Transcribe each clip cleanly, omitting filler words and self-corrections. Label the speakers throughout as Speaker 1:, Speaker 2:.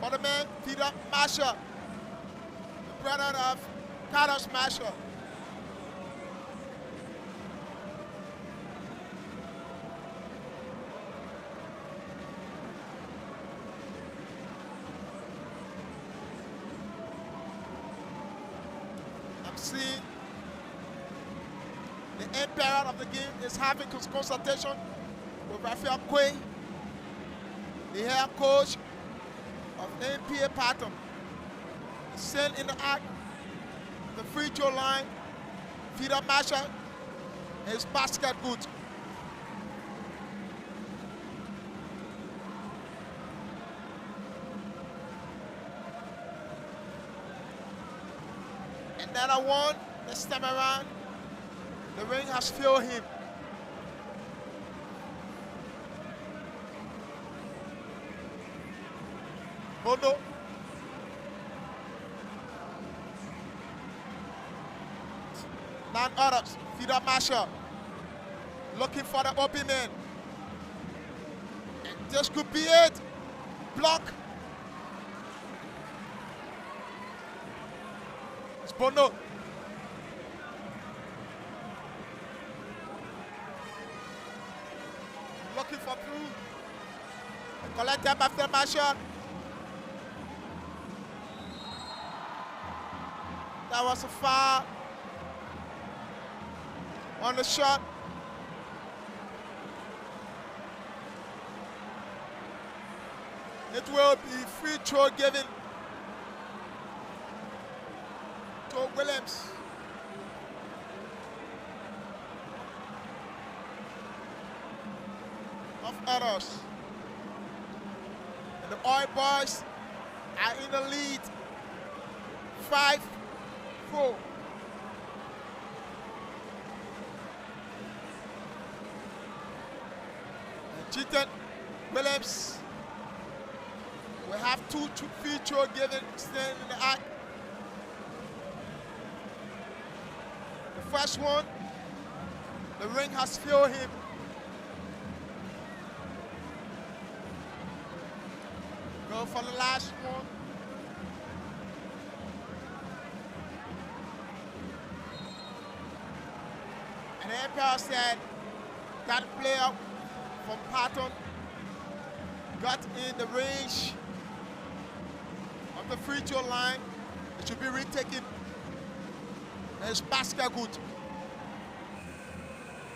Speaker 1: For the man, Peter Masher, the brother of Carlos Masher. I'm seeing the emperor of the game is having consultation with Raphael Quay, the head coach of NPA Patton. Sent in the act, the free throw line, Peter Masher, his basket good. Another one, this time around, the ring has failed him. Bondo. None others. Peter Masher looking for the open man. And this could be it. Block. It's Bondo. Looking for through. Collect them after Masher. That was a foul on the shot. It will be free throw given to Williams. Of others. And the Oil Boys are in the lead. 5-4. Cheated Williams will have two free throw given still in the act. The first one, the ring has failed him. Go for the last one. And the Emperor said that player from Patton got in the range of the free throw line. It should be retaken. There's basket good.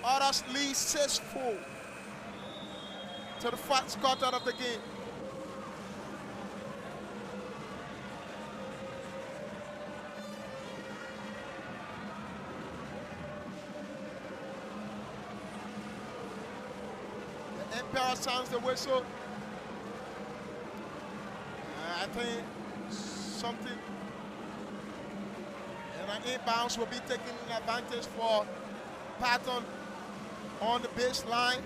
Speaker 1: Others lead 6-4 to the first quarter of the game. Emperor sounds the whistle. I think something and an inbounds will be taking an advantage for Patton on the baseline.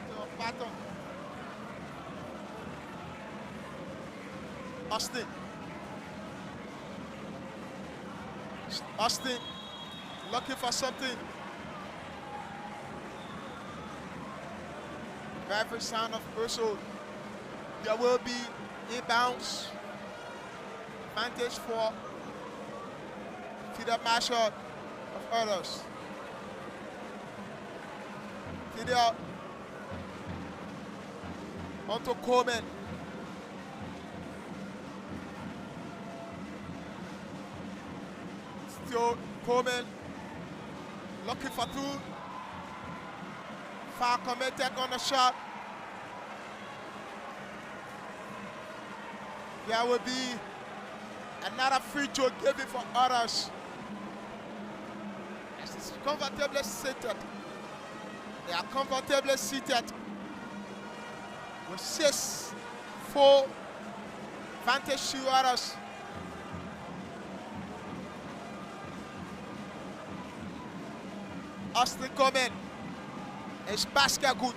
Speaker 1: So Patton. Austin looking for something. Very sound of whistle. There will be inbounds. Advantage for Peter Masher of others. Peter onto Coleman. Still Coleman looking for two. Foul committed on the shot. There will be another free throw given for others. As it's comfortably seated. They are comfortably seated with 6-4 advantage to others. Austin Coleman is basket good.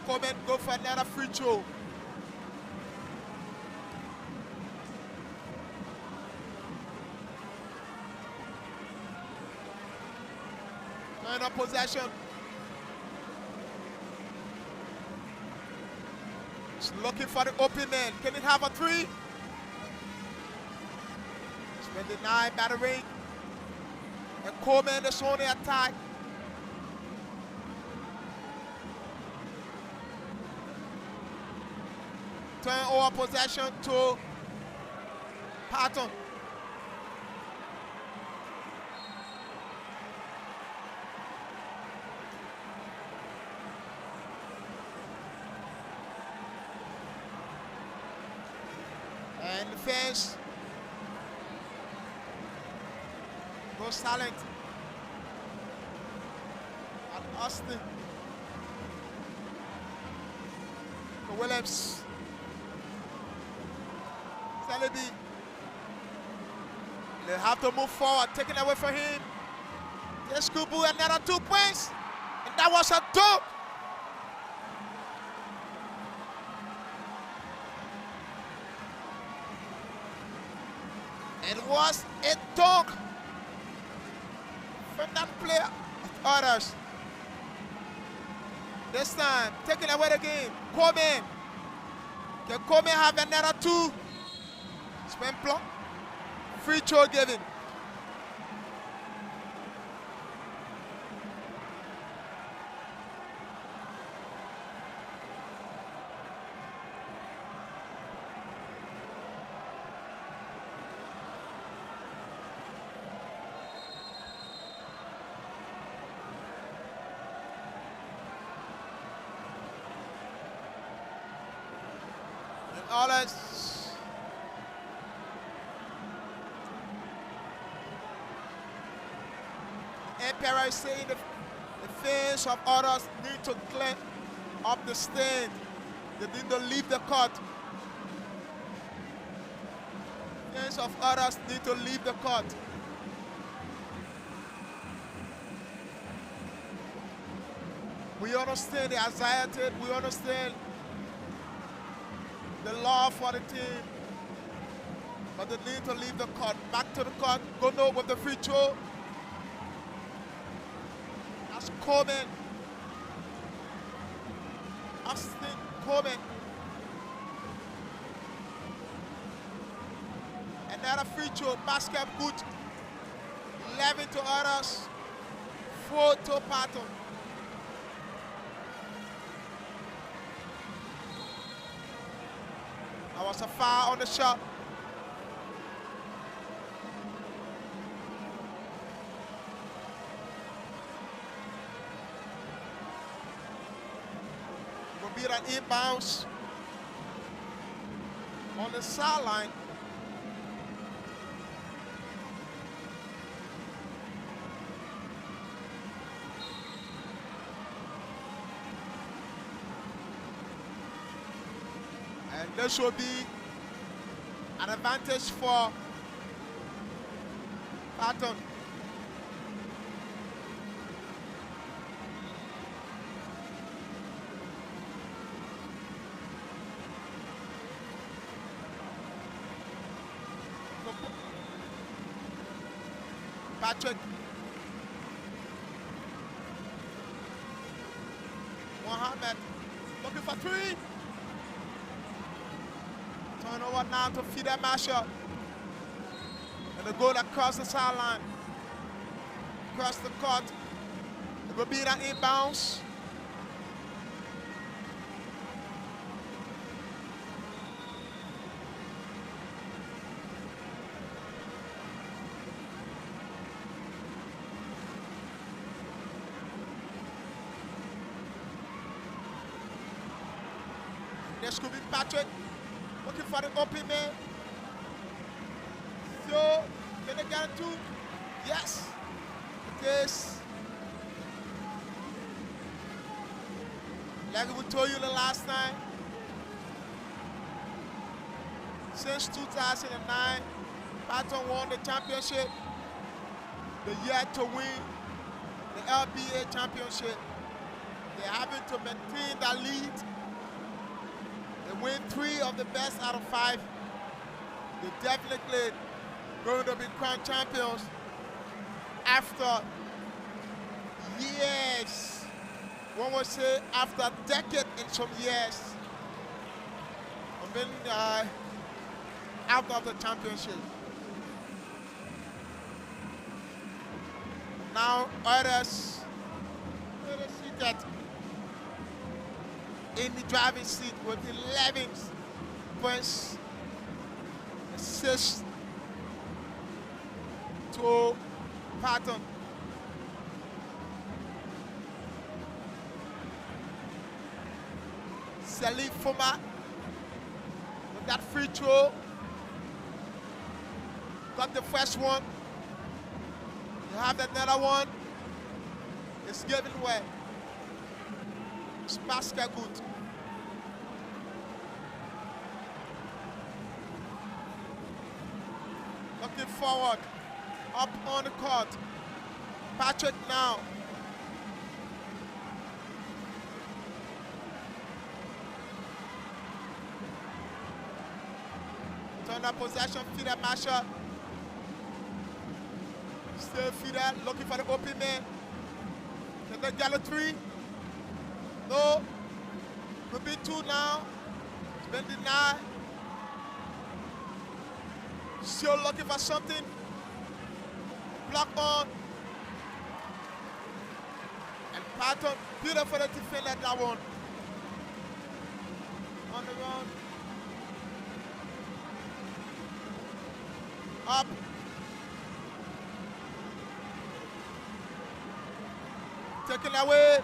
Speaker 1: Coleman go for another free throw. Final possession. He's looking for the open man. Can it have a three? It's been denied by the ring. And Coleman is on the attack. Turn over possession to Patton. And the fans go silent. And Austin. For Williams. Lba. They have to move forward, taken away from him. This could be another 2 points. And that was a dunk. It was a dunk from that player of others. This time, taking away the game. Coleman. Can Coleman have another 2? Spin block. Free throw given. And all that. Lprc is saying the fans of others need to clean up the stand. They need to leave the court. Fans of others need to leave the court. We understand the anxiety, we understand the love for the team, but they need to leave the court. Back to the court, go no with the free throw. That's Coleman. Austin Coleman. Another free throw, basket good. 11 to others, 4 to Patton. That was a foul on the shot. Will be an inbounds on the sideline. And this will be an advantage for Patton. Patrick. Mohammed looking for three. Turnover now to feed that mashup. And the goal across the sideline. Across the court. It will be that inbounds. This could be Patrick. Looking for the open man. So, can they get it too? Yes. It is. Like we told you the last time, since 2009, Patton won the championship. The year to win the Lba championship. They're having to maintain that lead. They win 3 of the best out of 5. They're definitely going to be crowned champions after years. One would say after a decade and some years of being out of the championship. Now others seated in the driving seat with 11 points, assists to Patton. Salif Fuma with that free throw. Got the first one. You have another one. It's given away. It's basket good. Looking forward. Up on the court. Patrick now. Turn up possession, feeder masher. Still feeder, looking for the open man. Can they get a three? No. Could be two now. It's been denied. Still looking for something. Block on. And Patton, beautiful defense at that one. On the run. Up. Taken away.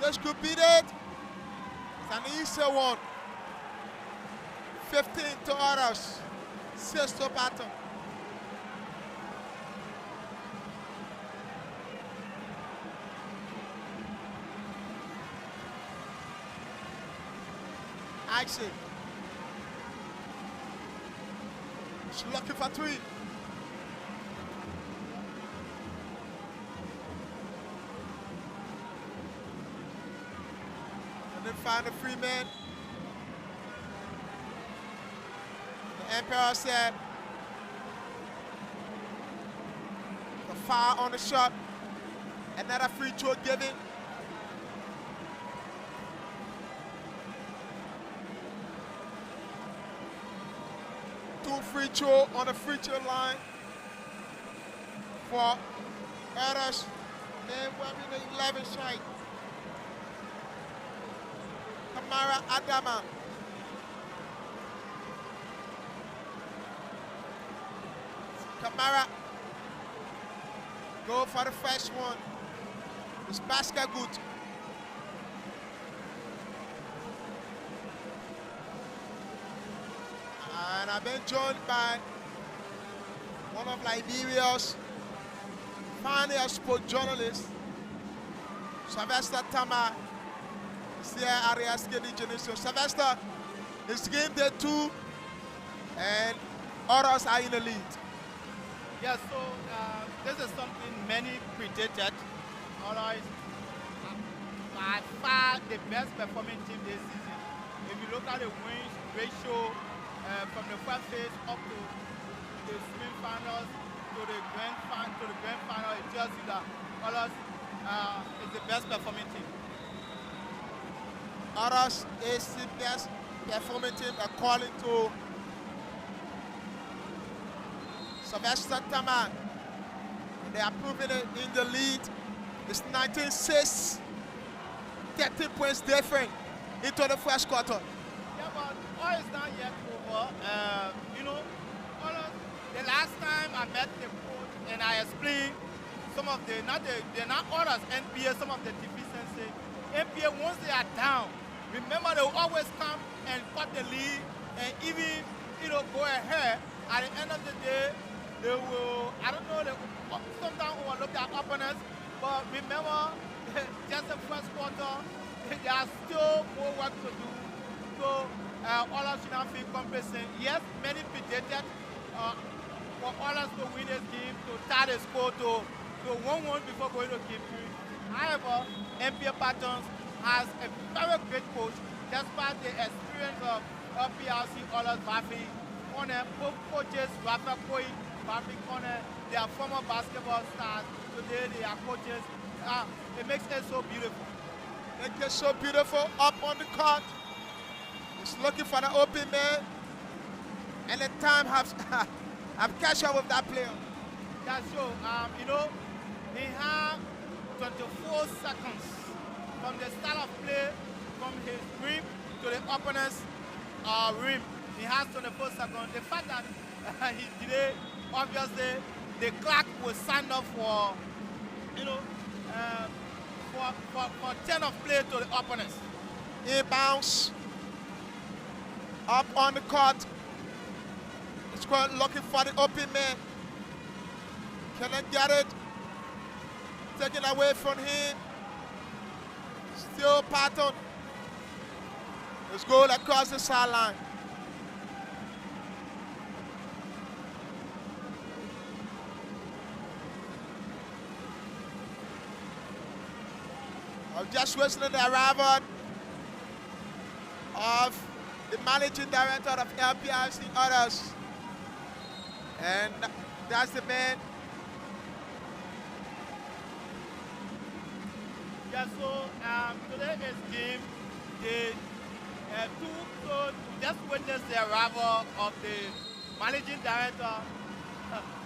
Speaker 1: This could beat it. It's an easy one. 15 to others. 6 to Patton. Axel. She's looking for three. And then find a free man. The Lprc said the foul on the shot. Another free throw given. Free throw on the free throw line for others. And we're in the 11 side. Kamara Adama. Kamara go for the first one. It's basket good. And I've been joined by one of Liberia's finest sport journalists, Sylvester Tama, here Arias Generation. Sylvester, it's game day 2, and others are in the lead.
Speaker 2: Yeah, so this is something many predicted. Others by far the best performing team this season. If you look at the wins ratio, from the first phase up to the semi-finals to the grand final, it tells you that Others is the best performing team.
Speaker 1: Others is the best performing team according to Sylvester Taman. They are proving it in the lead. It's 19-6, 30 points different into the first quarter.
Speaker 2: Yeah, but all is not yet over. You know, the last time I met the coach and I explained some of the, they're not others, NBA, some of the deficiencies. NBA, once they are down, remember they will always come and cut the lead and even, you know, go ahead. At the end of the day, they will, I don't know, they will sometimes overlook their opponents, but remember, just the first quarter, there are still more work to do. So, others should not feel complacent. Yes, many predicted for others to win this game, to tie the score to 1-1 before going to game 3. However, NBA Patterns has a very great coach, despite the experience of Lprc, others, Bafi, Corner, both coaches, Rafa Koi, Patrick Corner, they are former basketball stars. Today they are coaches. It makes it so beautiful.
Speaker 1: Make it so beautiful up on the court. He's looking for the open man. And the time have catch up with that player.
Speaker 2: Yeah, so, you know, they have 24 seconds from the start of play, from his rim to the opponent's rim. He has 24 seconds. The fact that he's delayed, obviously, the clock will sign off for, you know, for 10 of play to the opponents.
Speaker 1: Inbounds. Up on the court. It's going looking for the open man. Cannot get it. Taken away from him. Still Patton. Let's go across the sideline. I'm just whistling the arrival of the managing director of Lprc others. And that's the man.
Speaker 2: Yeah, so today is game day 2, so just witnessed the arrival of the managing director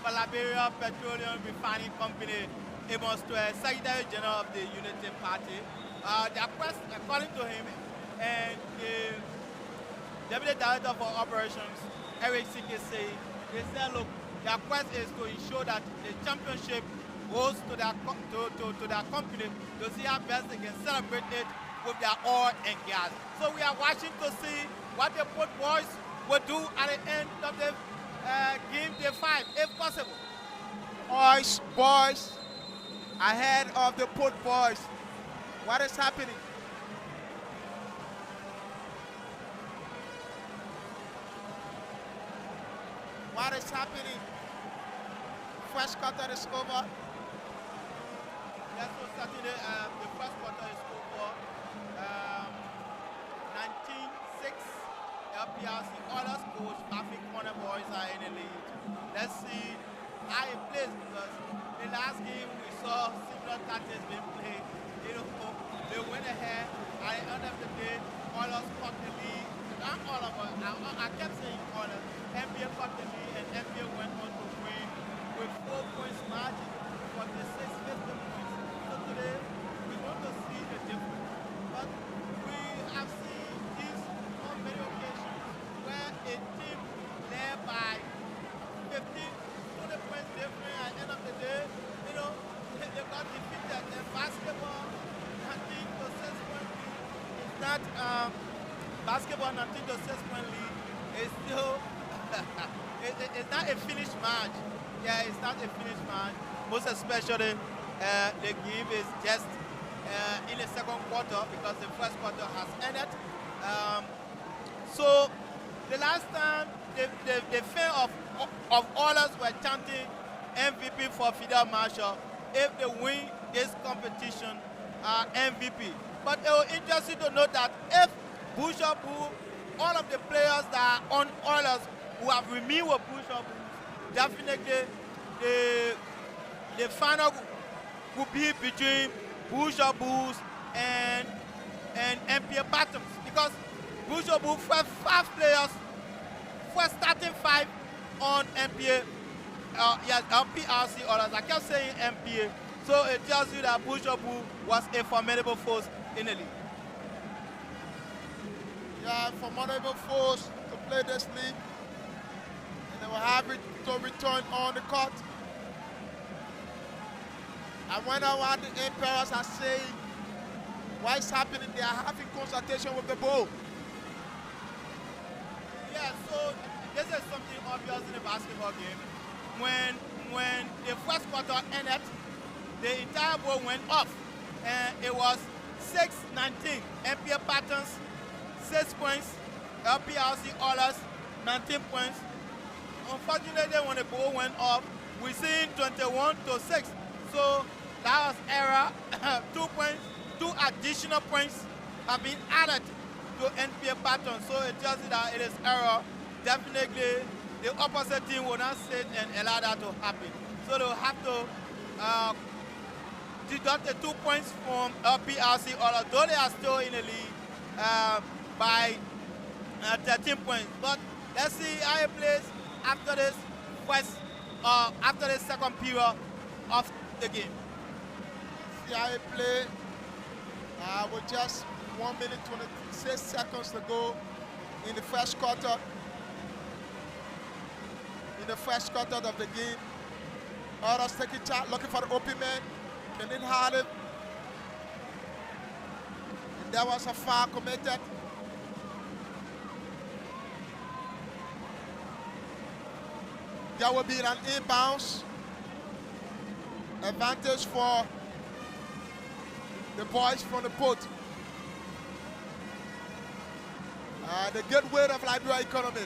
Speaker 2: for Liberia Petroleum Refining Company, Amos Twelve, Secretary General of the Unity Party. The quest, according to him, and the Deputy Director for Operations, Eric Sikese, they said, look, their quest is to ensure that the championship goes to their company to see how best they can celebrate it with their oil and gas. So we are watching to see what the Port Boys will do at the end of the game day 5, if possible.
Speaker 1: Boys, ahead of the Port Boys. What is happening? What is happening? First quarter is over.
Speaker 2: Yes, so Saturday, the first quarter is over. 19-6, Lprc Oilers coach, Traffic Corner Boys are in the lead. Let's see how it plays, because the last game we saw similar tactics being played. You know, they went ahead. At the end of the day, Oilers caught the lead. Not all of us. I kept saying Oilers. NBA caught the lead, and NBA went on to win with 4 points margin, 46-50 points. So today, we're going to see the difference. But we have seen this on many occasions where a team led by 15, 20 points different at the end of the day, you know, they got defeated. In basketball, 19 to 6 point lead is not basketball 19 to 6 point lead is still it's not a finished match. Yeah, it's not a finished match. Most especially the game is just in the second quarter, because the first quarter has ended. So the last time the fan of others were chanting MVP for Fidel Marshall if they win this competition, MVP. But it will interest you to know that if Bushabu, all of the players that are on Oilers who have remained with Bushabu, definitely the final will be between Bushabu and MPA Bottoms, because Bushabu first 5 players, first starting 5 on MPA, yes, Lprc Oilers. I kept saying MPA, so it tells you that Bushabu was a formidable force in the league.
Speaker 1: Yeah, formidable force to play this league. And they will have it to return on the court. I went around the Emperors and say, what is happening? They are having consultation with the ball.
Speaker 2: Yeah, so this is something obvious in a basketball game. When the first quarter ended, the entire ball went off, and it was 6-19. MPA Patterns 6 points, Lprc Oilers 19 points. Unfortunately, when the ball went off, we seen 21 to 6. So that was error. 2 points, 2 additional points have been added to NPA Patton. So it tells you that it is error. Definitely the opposite team will not sit and allow that to happen. So they'll have to deduct the 2 points from Lprc, although they are still in the lead by 13 points. But let's see how it plays after this after the second period of the game.
Speaker 1: See how it play. With just 1 minute 26 seconds to go in the first quarter. In the first quarter of the game. Others taking charge, looking for the open man. Didn't have it. And there was a foul committed. There will be an inbounds. Advantage for the boys from the boat. The gateway of Liberia economy.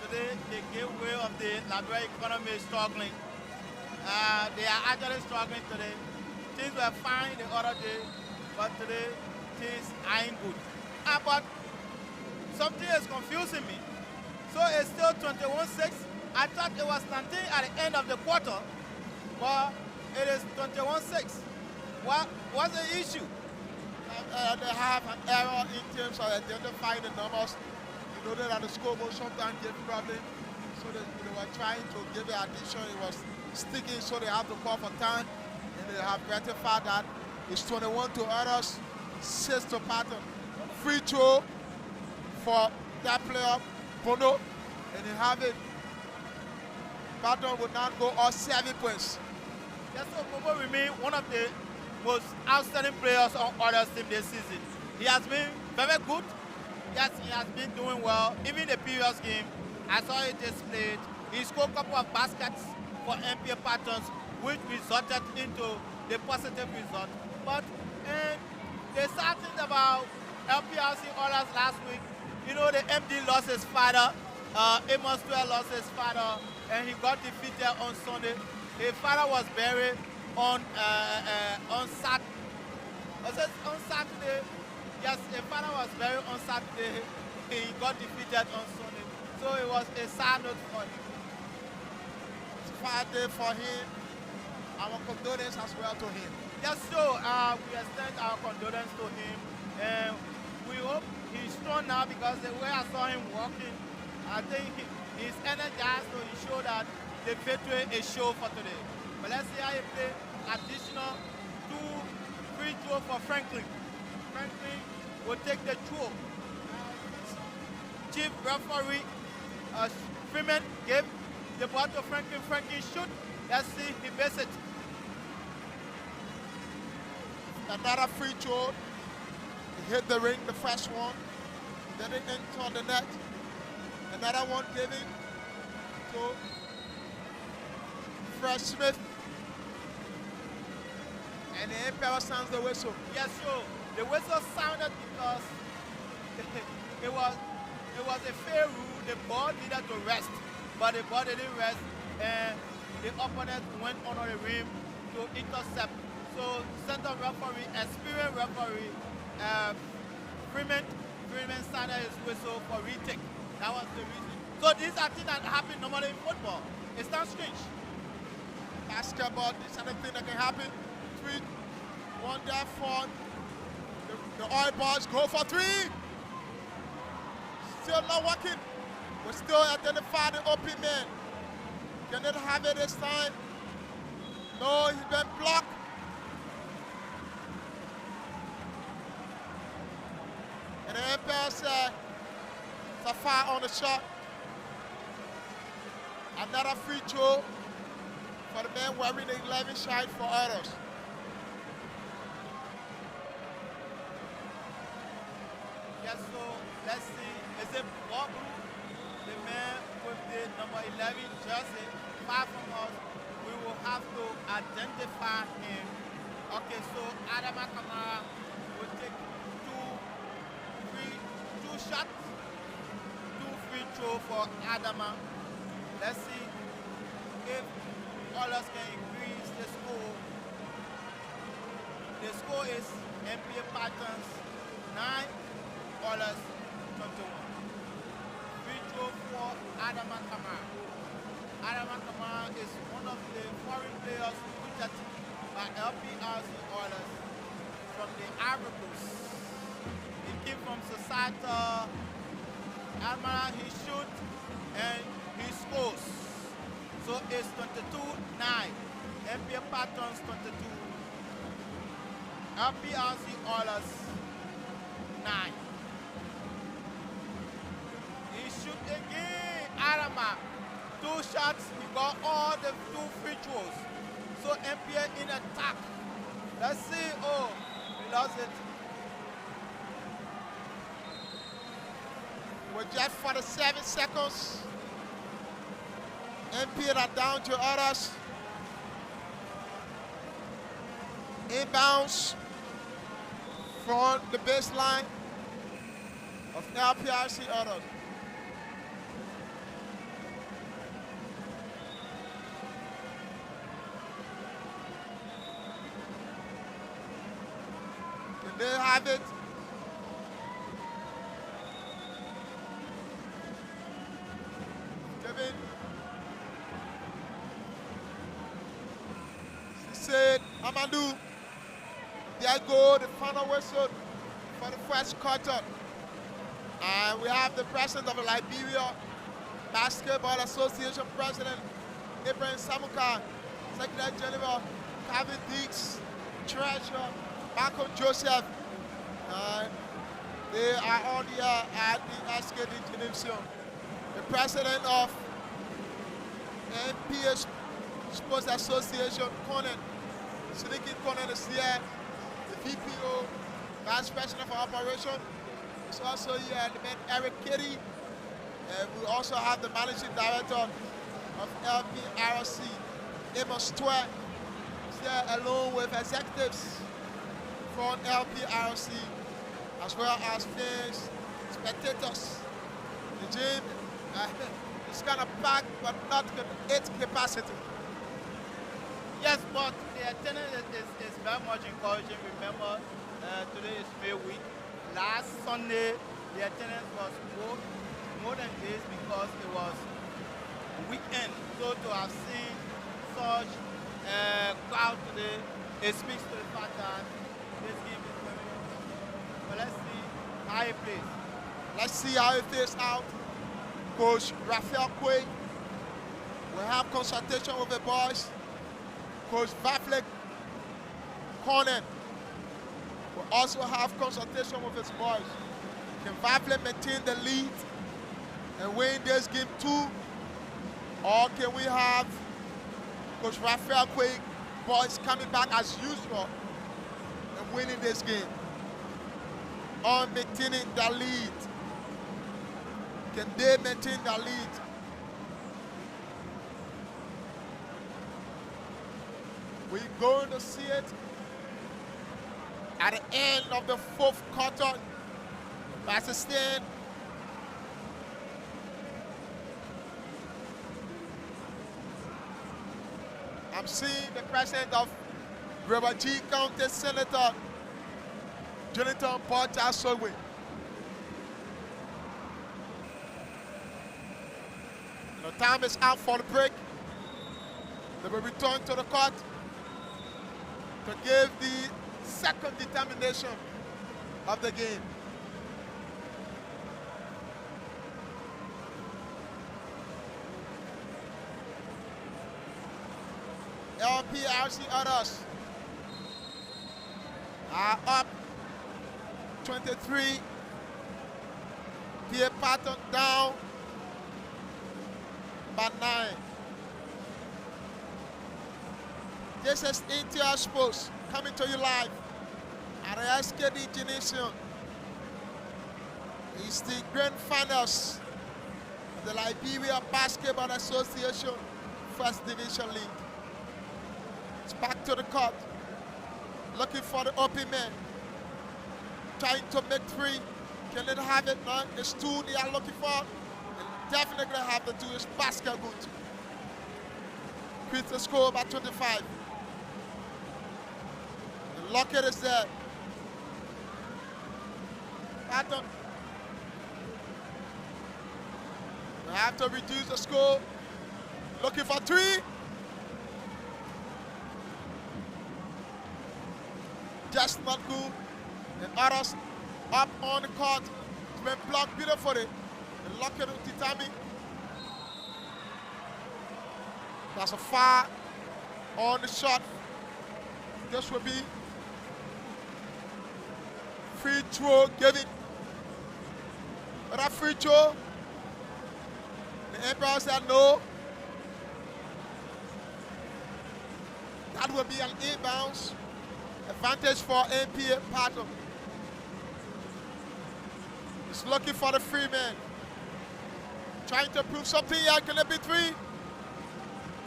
Speaker 2: Today, the gateway of the Liberia economy is struggling. They are actually struggling today. Things were fine the other day, but today things aren't good. But something is confusing me. So it's still 21-6. I thought it was 19 at the end of the quarter, but it is 21-6. What's the issue?
Speaker 1: They have an error in terms of identifying the numbers. You know that the scoreboard sometimes gave problem, so they were trying to give the addition. It was sticking, so they have to call for time, and they have rectified that. It's 21 to others, 6 to Patton. Free throw for that player, Bono, and they have it. Patton would not go all 7 points.
Speaker 2: Yes, so Bobo remains one of the most outstanding players on others team this season. He has been very good. Yes, he has been doing well. Even the previous game, I saw it displayed. He scored a couple of baskets for MPA Patterns, which resulted into the positive result. But they started about LPRC others last week. You know, the MD lost his father. Amos 12 lost his father, and he got defeated on Sunday. His father was buried on Saturday. Was it on Saturday? Yes, his father was buried on Saturday. He got defeated on Sunday. So it was a sad note for him.
Speaker 1: It's a bad day for him. Our condolences as well to him.
Speaker 2: Yes, so we extend our condolences to him. And we hope he's strong now, because the way I saw him walking, I think he's energized, so he showed that the victory is show for today. But let's see how he play. Additional 2 free throw for Franklin. Franklin will take the throw. Chief referee Freeman gave the ball to Franklin. Franklin shoot. Let's see if he misses it.
Speaker 1: Another free throw. He hit the ring, the first one. Then it entered the net. Another one given to Fred Smith. And the Emperor sounds the whistle.
Speaker 2: Yes, so the whistle sounded because it was a fair rule. The ball needed to rest, but the ball didn't rest, and the opponent went under the rim to intercept. So center referee, experienced referee, Freeman sounded his whistle for retake. That was the reason. So these are things that happen normally in football. It's not strange.
Speaker 1: Basketball, these are the things that can happen. 3-1 there for the Oil Boys. Go for 3. Still not working. We still identify the open man. Can it have it this time? No, he's been blocked. And the Empire said it's a foul on the shot. Another free throw for the man wearing the 11 shot for others.
Speaker 2: Yes, so let's see. Is it Bob, the man with the number 11 jersey, far from us? We will have to identify him. Okay, so Adama Kamara will take 2 shots, 2 free throw for Adama. Let's see if others can increase the score. The score is MPA Patterns 9, others 21. Free go for Adama Kamara. Adama Kamara is one of the foreign players recruited by Lprc orders from the Ivory Coast. He came from Society. Adama, he shoots and he scores. So it's 22-9. NBA Patterns 22. Lprc orders 9. He shoot again. Adama. 2 shots. He got all the 2 free throws. So NBA in attack. Let's see. Oh, he lost it.
Speaker 1: With just 47 seconds. NBA are down to others. Inbounds from the baseline of Lprc others. And they have it. Kevin. She said, Amadou. There go the final whistle for the first quarter. And we have the president of the Liberia Basketball Association President, Ibrahim Samuka, Secretary General, Calvin Dix, Treasurer, Malcolm Joseph. And they are all here at the SKD Gymnasium. The president of NPA Sports Association, Conan, Sidiki Conan is here. The VPO, Vice President for Operation, is also here. The man Eric Kitty. And we also have the Managing Director of Lprc, Amos Twe, is here along with executives from Lprc, as well as fans, spectators. The gym is kind of packed, but not at its capacity.
Speaker 2: Yes, but the attendance is very much encouraging. Remember, today is May week. Last Sunday, the attendance was more than this because it was weekend. So to have seen such crowd today, it speaks to the fact that this game is very important. But let's see how it plays.
Speaker 1: Let's see how it plays out. Coach Raphael Quay will have consultation with the boys. Coach Vaflek Conan will also have consultation with his boys. Can Vaflek maintain the lead and win this game 2? Or can we have Coach Raphael Quay boys coming back as usual and winning this game? Or maintaining the lead? Can they maintain the lead? We're going to see it at the end of the 4th quarter. As it stands, I'm seeing the president of River G County, Senator Jonathan Porter Sogwe. The time is out for the break. They will return to the court to give the second determination of the game. Lprc others are up 23. Pierre Patton down by 9. This is NTR Sports coming to you live at the SKD Gymnasium. It's the grand finals of the Liberia Basketball Association First Division League. It's back to the court, looking for the open man, trying to make 3. Can they have it? No, it's 2 they are looking for. And definitely have the 2 is basket good. Quit the score by 25. The Lockett is there. Patton. have to reduce the score. Looking for three. Just not good. And others up on the court. It's been blocked beautifully. And lock it with Titami. That's a foul on the shot. This will be free throw given. But that free throw, the umpire said no. That will be an inbounds. Advantage for NPA Patton. He's looking for the free man. Trying to prove something here. Can it be three?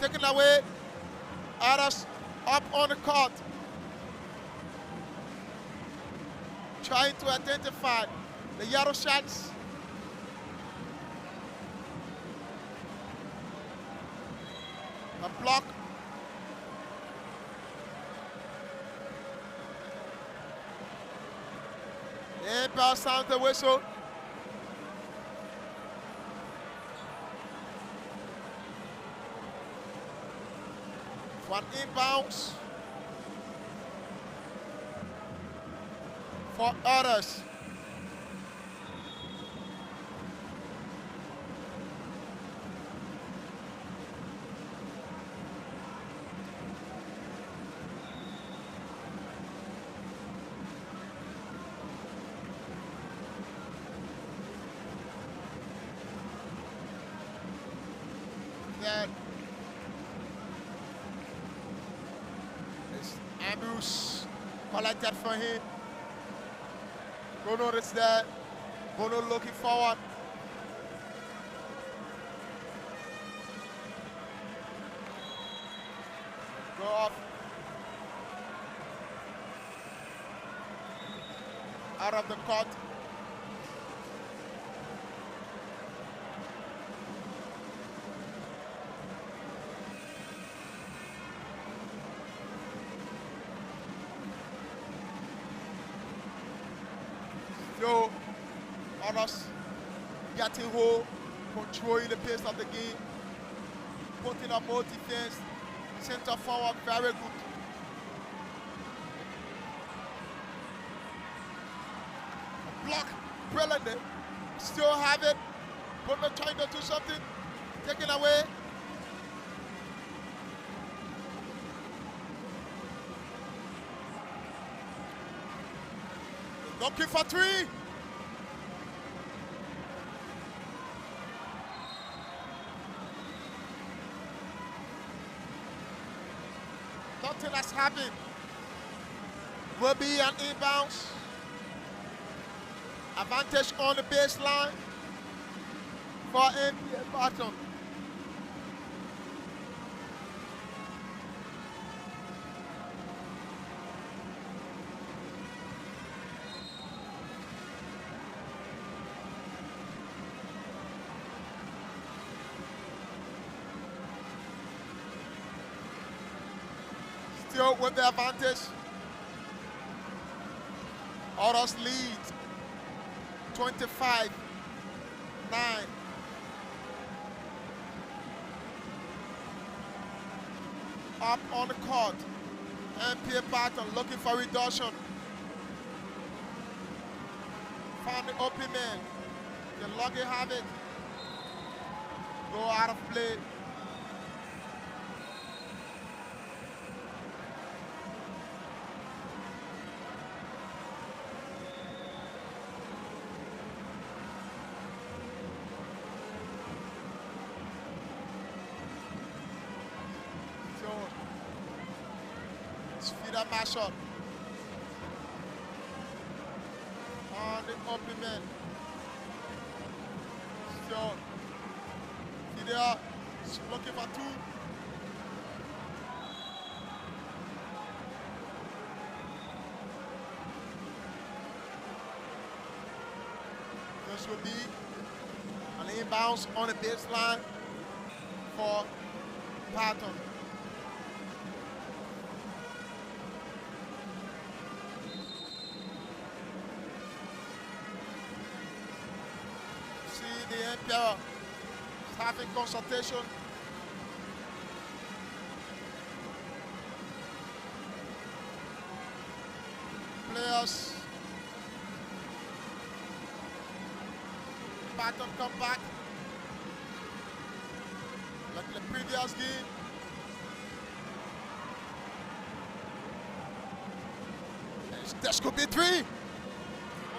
Speaker 1: Taken away. Others up on the court. Trying to identify the yellow shots. A block. The umpire sounds the whistle. One inbounds for others. That is Ambrose collected for him. Bono is there. Bono looking forward. Go off. Out of the court. Still, others getting hold, controlling the pace of the game, putting up more defense, center forward, very good. Block, brilliant. Still have it, but not trying to do something, taken away. Looking for three. Nothing has happened. Will be an inbounds. Advantage on the baseline for NBA Bottom. Still with the advantage. Others lead 25-9. Up on the court. NPA Patton looking for reduction. Found the open man. The lucky have it. Go out of play. Feeder mashup on the open man. Still, feeder looking for two. This will be an inbounds on the baseline for Patton. The umpire having consultation. Players. Pattern come back. Like the previous game. This could be 3.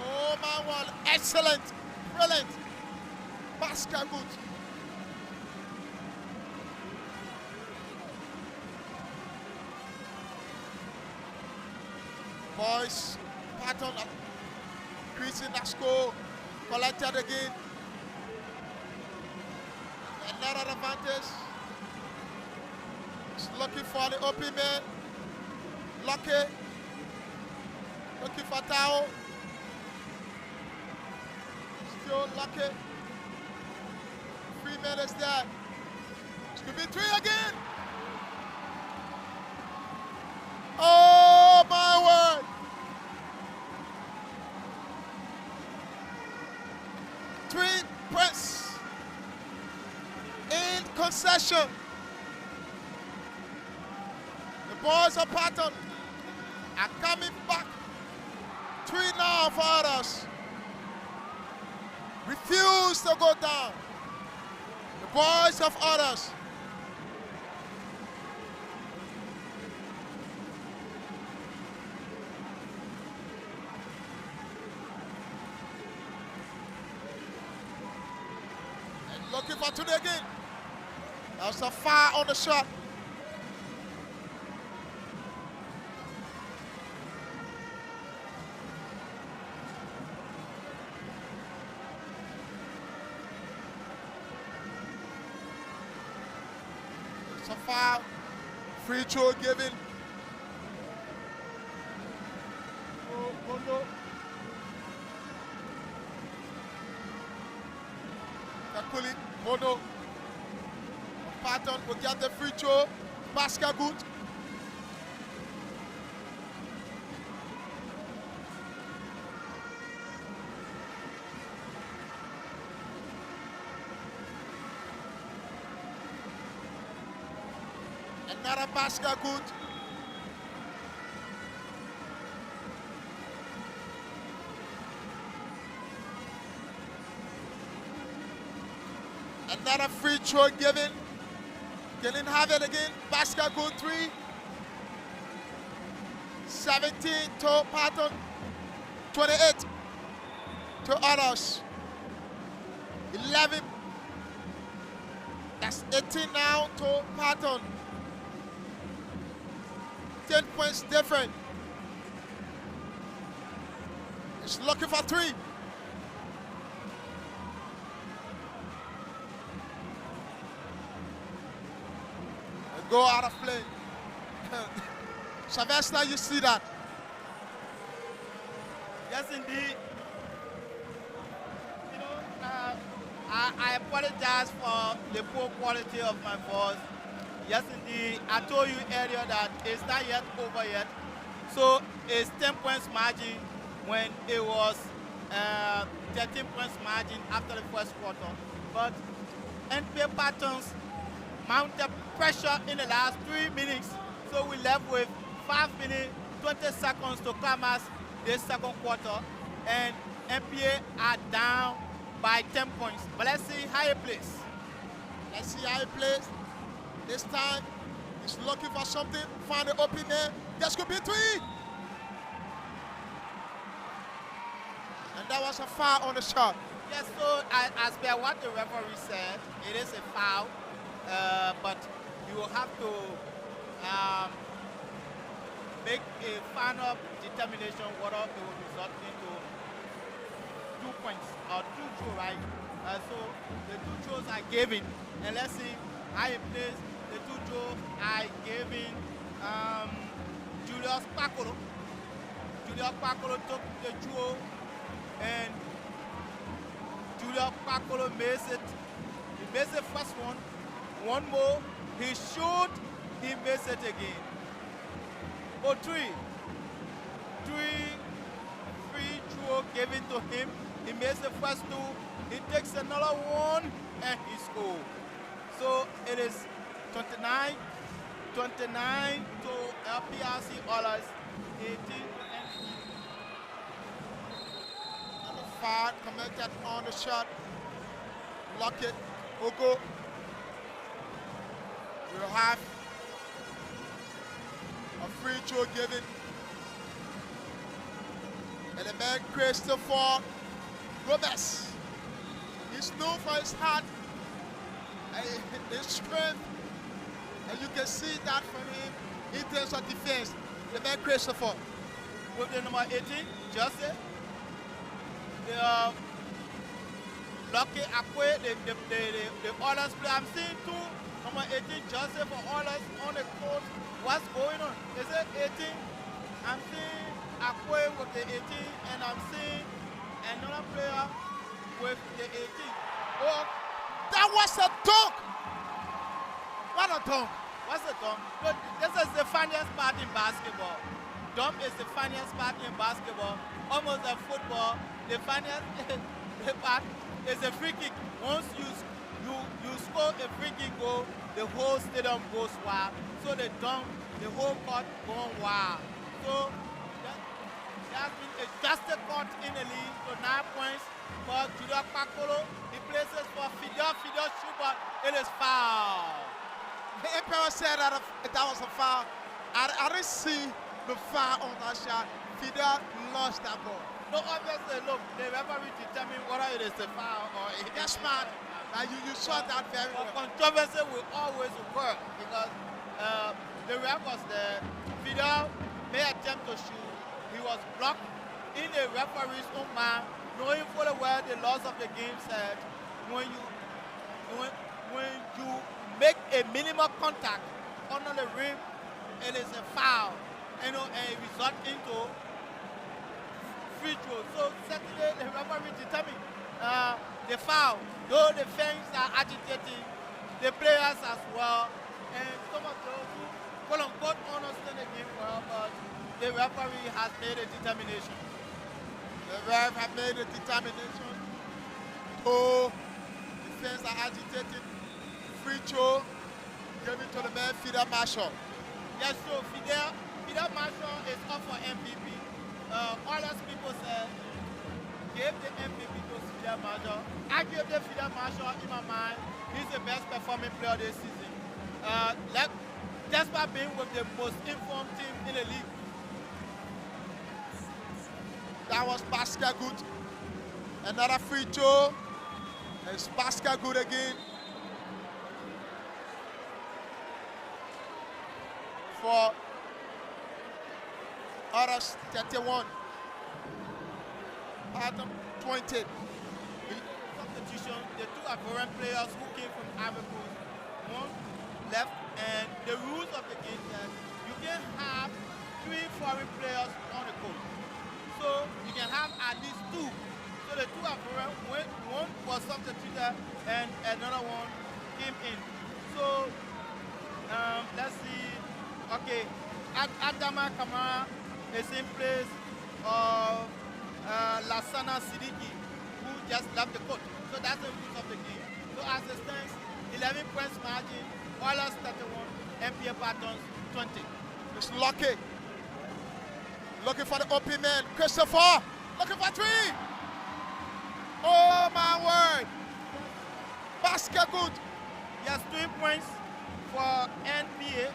Speaker 1: Oh my word, excellent, brilliant. Basket good. Boys, pattern increasing that score. Collected again. Another advantage. He's looking for the open man. Lucky. Looking for Tao. Still Lucky. 3 minutes there. It's going to be 3 again. Oh my word. 3 points in concession. The boys of Patton are coming back. 3 now for others. Refuse to go down. The boys of others. And looking for today again. That was a foul on the shot. A foul, free throw given. Oh no. Kakuli, Mono. Patton will get the free throw. Basket good. Another basket good. Another free throw given. Can have it again. Basket good 3. 17 to Patton. 28 to others. 11. That's 18 now to Patton. 10 points different. He's looking for 3. And go out of play. Sylvester, you see that?
Speaker 2: Yes, indeed. You know, I apologize for the poor quality of my voice. Yes, indeed. I told you earlier that it's not yet over yet. So it's 10 points margin when it was 13 points margin after the first quarter. But NBA Patterns mounted pressure in the last 3 minutes. So we left with 5 minutes, 20 seconds to come as this second quarter. And NBA are down by 10 points. But let's see how it plays.
Speaker 1: Let's see how it plays. This time, he's looking for something, find the open there. This could be 3. And that was a foul on the shot.
Speaker 2: Yes, so as per what the referee said, it is a foul, but you will have to make a final determination whether it will result into 2 points or 2 throws, right? So the 2 throws are given, and let's see how it plays. The 2 throws are given Julius Pakolo. Julius Pakolo took the throw, and Julius Pakolo makes it. He makes the first one. One more. He shoot. He makes it again. Oh, 3 free throw given to him. He makes the first 2. He takes another one and he scores. So it is 29 to Lprc Oilers, 18 to NPA.
Speaker 1: And the foul committed on the shot. Lock it. Oko. We'll have a free throw given. And the man Christopher Gomez. He's known for his heart and his strength. And you can see that from him in terms of defense. The man Christopher.
Speaker 2: With the number 18, Jose. Lucky Akwe, the Oilers play. I'm seeing two, number 18, Jose for Oilers on the court. What's going on? Is it 18? I'm seeing Akwe with the 18, and I'm seeing another player with the 18. Oh,
Speaker 1: that was a dunk! What a dunk!
Speaker 2: What's a dunk? Look, this is the funniest part in basketball. Dunk is the funniest part in basketball. Almost like football. The funniest part is a free kick. Once you score a free kick goal, the whole stadium goes wild. So the dunk, the whole court going wild. So there has been a justice court in the league. So 9 points for Judah Pakolo. He places for Fidel shoot, but it is foul.
Speaker 1: The Emperor said that was a foul. I didn't see the foul on that shot. Fidel lost that ball.
Speaker 2: No, obviously, look, the referee determine whether it is a foul or it
Speaker 1: That's smart. You saw that very well.
Speaker 2: Controversy will always occur because the ref was there. Fidel made attempt to shoot. He was blocked in the referee's own mind, knowing fully well the laws of the game said when you make a minimal contact under the rim, it is a foul, and it result into free throw. So certainly the referee determined the foul, though the fans are agitating, the players as well, and some of those who quote unquote understand the game well, but the referee has made a determination.
Speaker 1: The ref have made a determination. Oh, the fans are agitating. Free throw, give it to the man Fidel Marshall.
Speaker 2: Yes, so Fidel Marshall is up for MVP. All those people said, gave the MVP to Fidel Marshall. I gave the Fidel Marshall in my mind. He's the best performing player this season. Despite being with the most informed team in the league.
Speaker 1: That was Pascal Good. Another free throw. It's Pascal Good again. For others, 31. Adam 20.
Speaker 2: Substitution, the two Ivorian players who came from Ivory Coast, one left, and the rules of the game said you can have 3 foreign players on the court. So you can have at least 2. So the two Ivorian, one was substituted and another one came in. So let's see. Okay, Adama Kamara is in place of Lassana Sidiki, who just left the court. So that's the rules of the game. So as it stands, 11 points margin, Oilers 31, MPA Patons 20.
Speaker 1: It's Lucky. Looking for the open man. Christopher, looking for 3. Oh my word. Basket good.
Speaker 2: Yes, 3 points for NPA.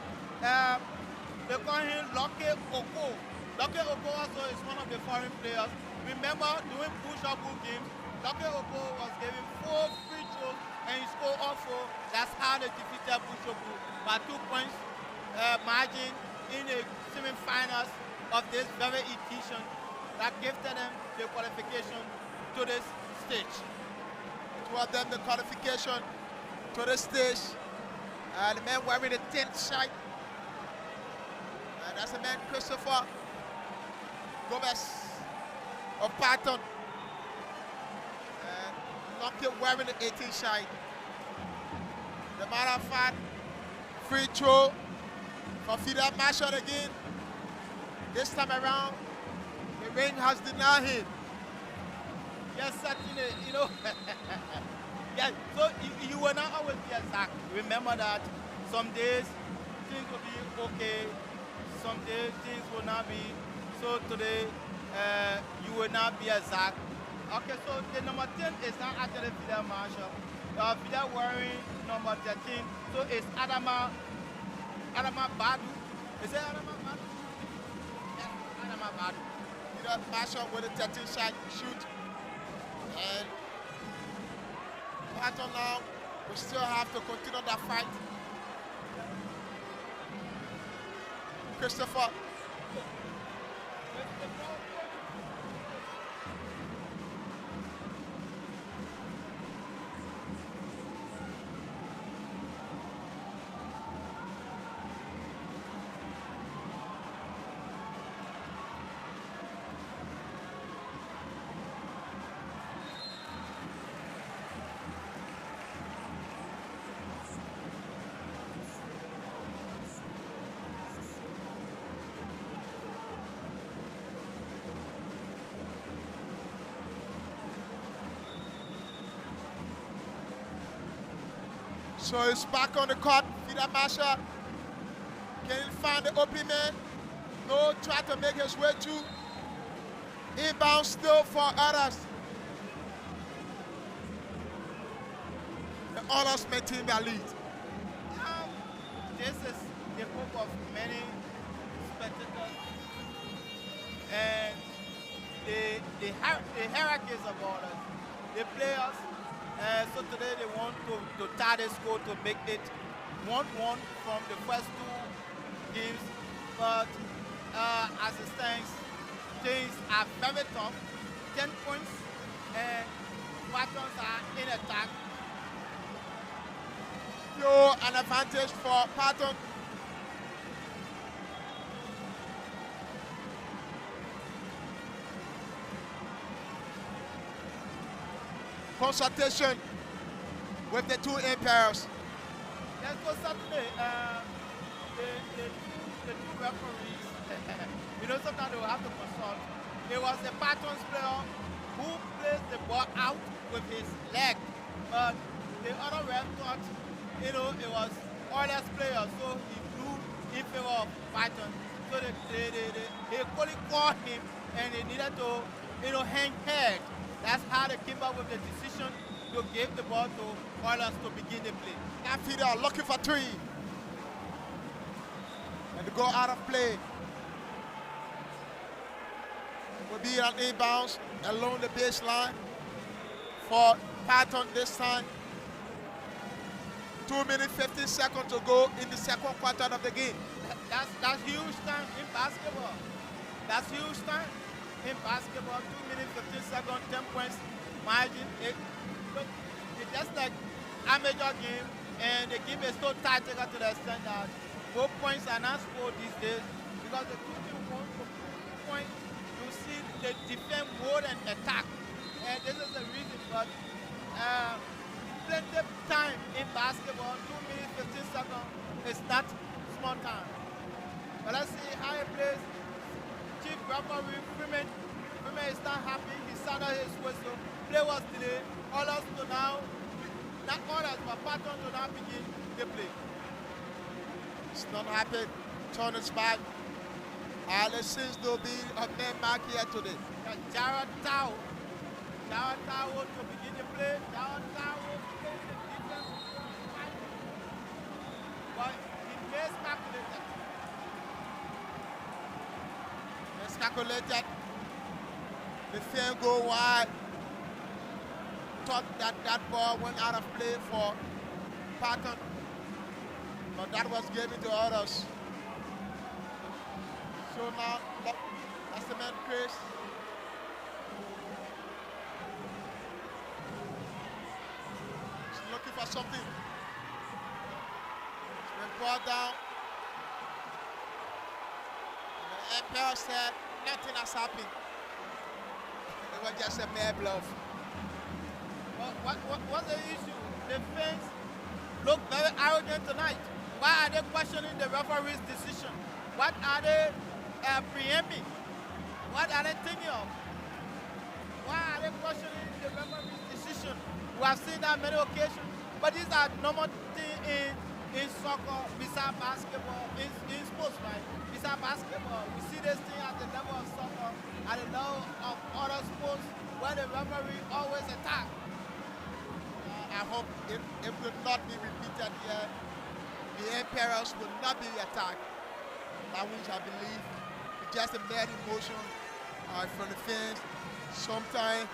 Speaker 2: They call him Lucky Oko. Lucky Oko also is one of the foreign players. Remember, during push-up games, Lucky Oko was given 4 free throws and he scored all 4. That's how they defeated push-up by 2 points margin in the semi-finals of this very edition that gifted them the qualification to this stage.
Speaker 1: Two of them the qualification to the stage. The man wearing the 10th shirt. And that's the man Christopher Gomez of Patton. And Lucky wearing the 18th shirt. The matter of fact, free throw for Fidel Marshall again. This time around, the rain has denied him.
Speaker 2: Yes, certainly, remember that some days things will be okay, some days things will not be. So today you will not be exact. Okay, so the number 10 is not actually Fidel Marshall. Fidel wearing number 13. So it's Adama Badu. Is it Adama Badu? Yes, Adama Badu.
Speaker 1: Fidel Marshall with a 13 shot shoot. And Patton now, we still have to continue that fight. Christopher. So it's back on the court. Fidel Marshall can find the open man. No, try to make his way through. Inbound still for others. The others maintain their lead.
Speaker 2: This is the hope of many spectators and the hierarchies of others. The players. So today they want to tie the score to make it 1-1 from the first two games. But as it stands, things are very tough. 10 points and Patrons are in attack.
Speaker 1: Still an advantage for Patton. Consultation with the two umpires.
Speaker 2: Yes, so Saturday, the two referees, sometimes they will have to consult. It was the Patton's player who placed the ball out with his leg, but the other ref thought, it was Oilers player, so he blew in favor of Patton. So they couldn't call him, and they needed to, hang head. That's how they came up with the decision to give the ball to Oilers to begin the play.
Speaker 1: Now Fidel looking for three. And to go out of play. Will be an inbounds along the baseline for Patton this time. 2 minutes 15 seconds to go in the second quarter of the game.
Speaker 2: That's huge time in basketball. That's huge time in basketball. 2 minutes 15 seconds, 10 points margin. It's just like a major game, and the game is so tight to the extent that both points are not scored these days because the two teams want to point. You see the defense more than attack, and this is the reason. But plenty of time in basketball, 2 minutes 15 seconds is not small time. But let's see how he plays. Chief referee Freeman is not happy. He sounded his whistle. Play was delayed. Others to now, not others, but Patton to now begin the play.
Speaker 1: It's not happening. Turn it back. There seems to be a man mark here today.
Speaker 2: Jared Tao to begin the play. Jared Tao play the defense. But he miscalculated.
Speaker 1: Miscalculated. The field go wide. Thought that ball went out of play for Patton, but that was given to others. So now, that's the man, Chris. He's looking for something. It's been brought down. And the umpire said nothing has happened. It was just a mere bluff.
Speaker 2: What's the issue? The fans look very arrogant tonight. Why are they questioning the referee's decision? What are they preempting? What are they thinking of? Why are they questioning the referee's decision? We have seen that many occasions. But these are normal things in soccer, beside basketball, in sports, right? Beside basketball, we see this thing at the level of soccer, at the level of other sports, where the referee always attack.
Speaker 1: I hope it will not be repeated here. The Emperors will not be attacked. That which I believe is just a bad emotion from the fans. Sometimes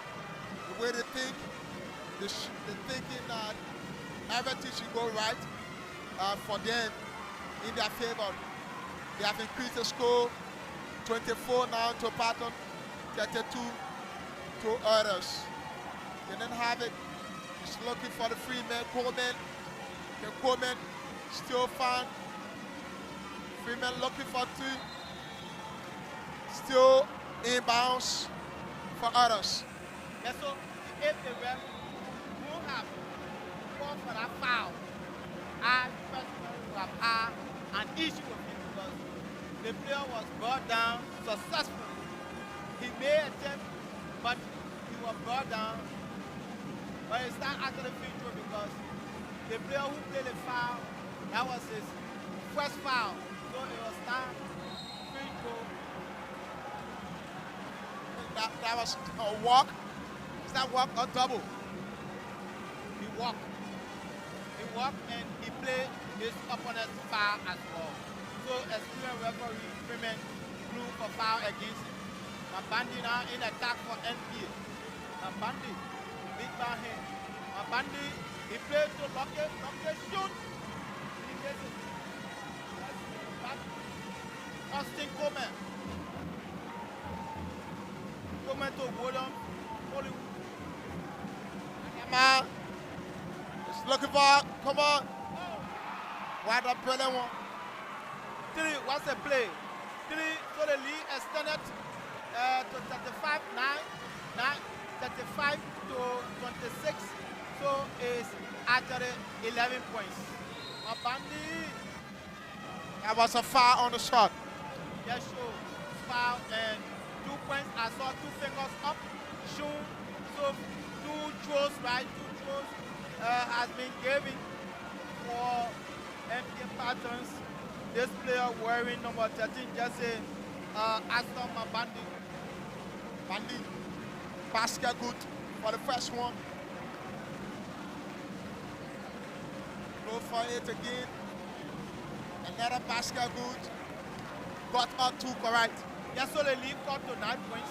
Speaker 1: the way they think, they're thinking that everything should go right for them in their favor. They have increased the score 24 now to Patton, 32 to others. They didn't have it. He's looking for the free man, Coleman. The Coleman still found. Freeman looking for two. Still inbounds for others.
Speaker 2: Yeah, so if the ref won't have called for that foul, I personally would have had an issue with it because the player was brought down successfully. He made an attempt, but he was brought down. But it's not actually free throw because the player who played the foul, that was his first foul. So it was not free throw.
Speaker 1: That was a walk. Is that walk or double?
Speaker 2: He walked. He walked and he played his opponent's foul as well. So experienced referee Freeman blew for foul against him. Mabandi now in attack for NBA. Mabandi, big man here. Mabandi, he played to lock it, shoot. He gets it. Austin Coleman. Coleman to William.
Speaker 1: Man, it's looking for, come on. Why the brilliant one?
Speaker 2: 3, what's the play? 3, so the lead extended to 35, 35 to 26. So it's actually 11 points. Mabandi.
Speaker 1: That was a foul on the shot.
Speaker 2: Yes, sure. Foul and 2 points. I saw 2 fingers up. Shoot. So 2 throws, right? 2 throws has been given for NBA Patterns. This player wearing number 13, just say Aston Mabandi.
Speaker 1: Bandi, basket good for the first one. Go for it again. Another basket good. Got on 2 correct.
Speaker 2: Yes, so the lead got to 9 points.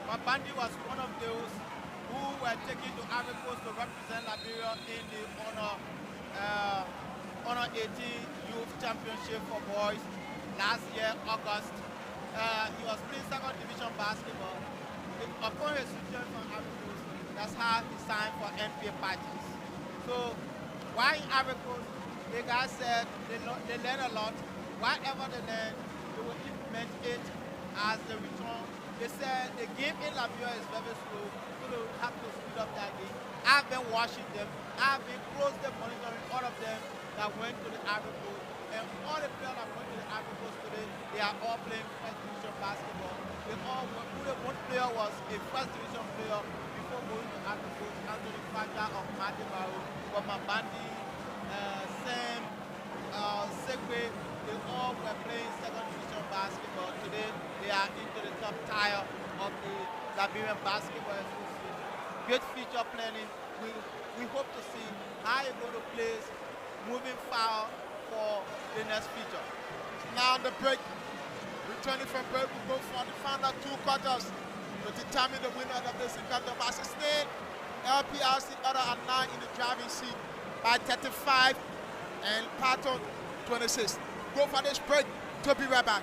Speaker 2: Mabandi was one of those who were taken to Ivory Coast to represent Liberia in the Honor 18 Youth Championship for boys last year, August. He was playing 2nd division basketball. Upon his return from Ivory Coast, that's how he signed for NBA Patches. So, while in Ivory Coast, the guys said they learn a lot. Whatever they learn, they will implement it as the return. They said the game in Liberia is very slow, so they will have to speed up that game. I've been watching them. I've been closely monitoring all of them that went to the Ivory Coast. And all the players that went to the Ivory Coast today, they are all playing first division basketball. One player was a first division player before going to Ivory Coast. Anthony Fata of Madibaru, Mabandi, Sam, Segwe, they all were playing 2nd division basketball. Today, they are into the top tier of the Liberian Basketball Association. Great future planning. We hope to see how you're going to place moving forward for the next future.
Speaker 1: Now the break. Returning from break, we go for the final 2 quarters to determine the winner of this encounter. As it stands, LPRC other are 9 in the driving seat by 35 and Patton 26. Go for this break. To be right back.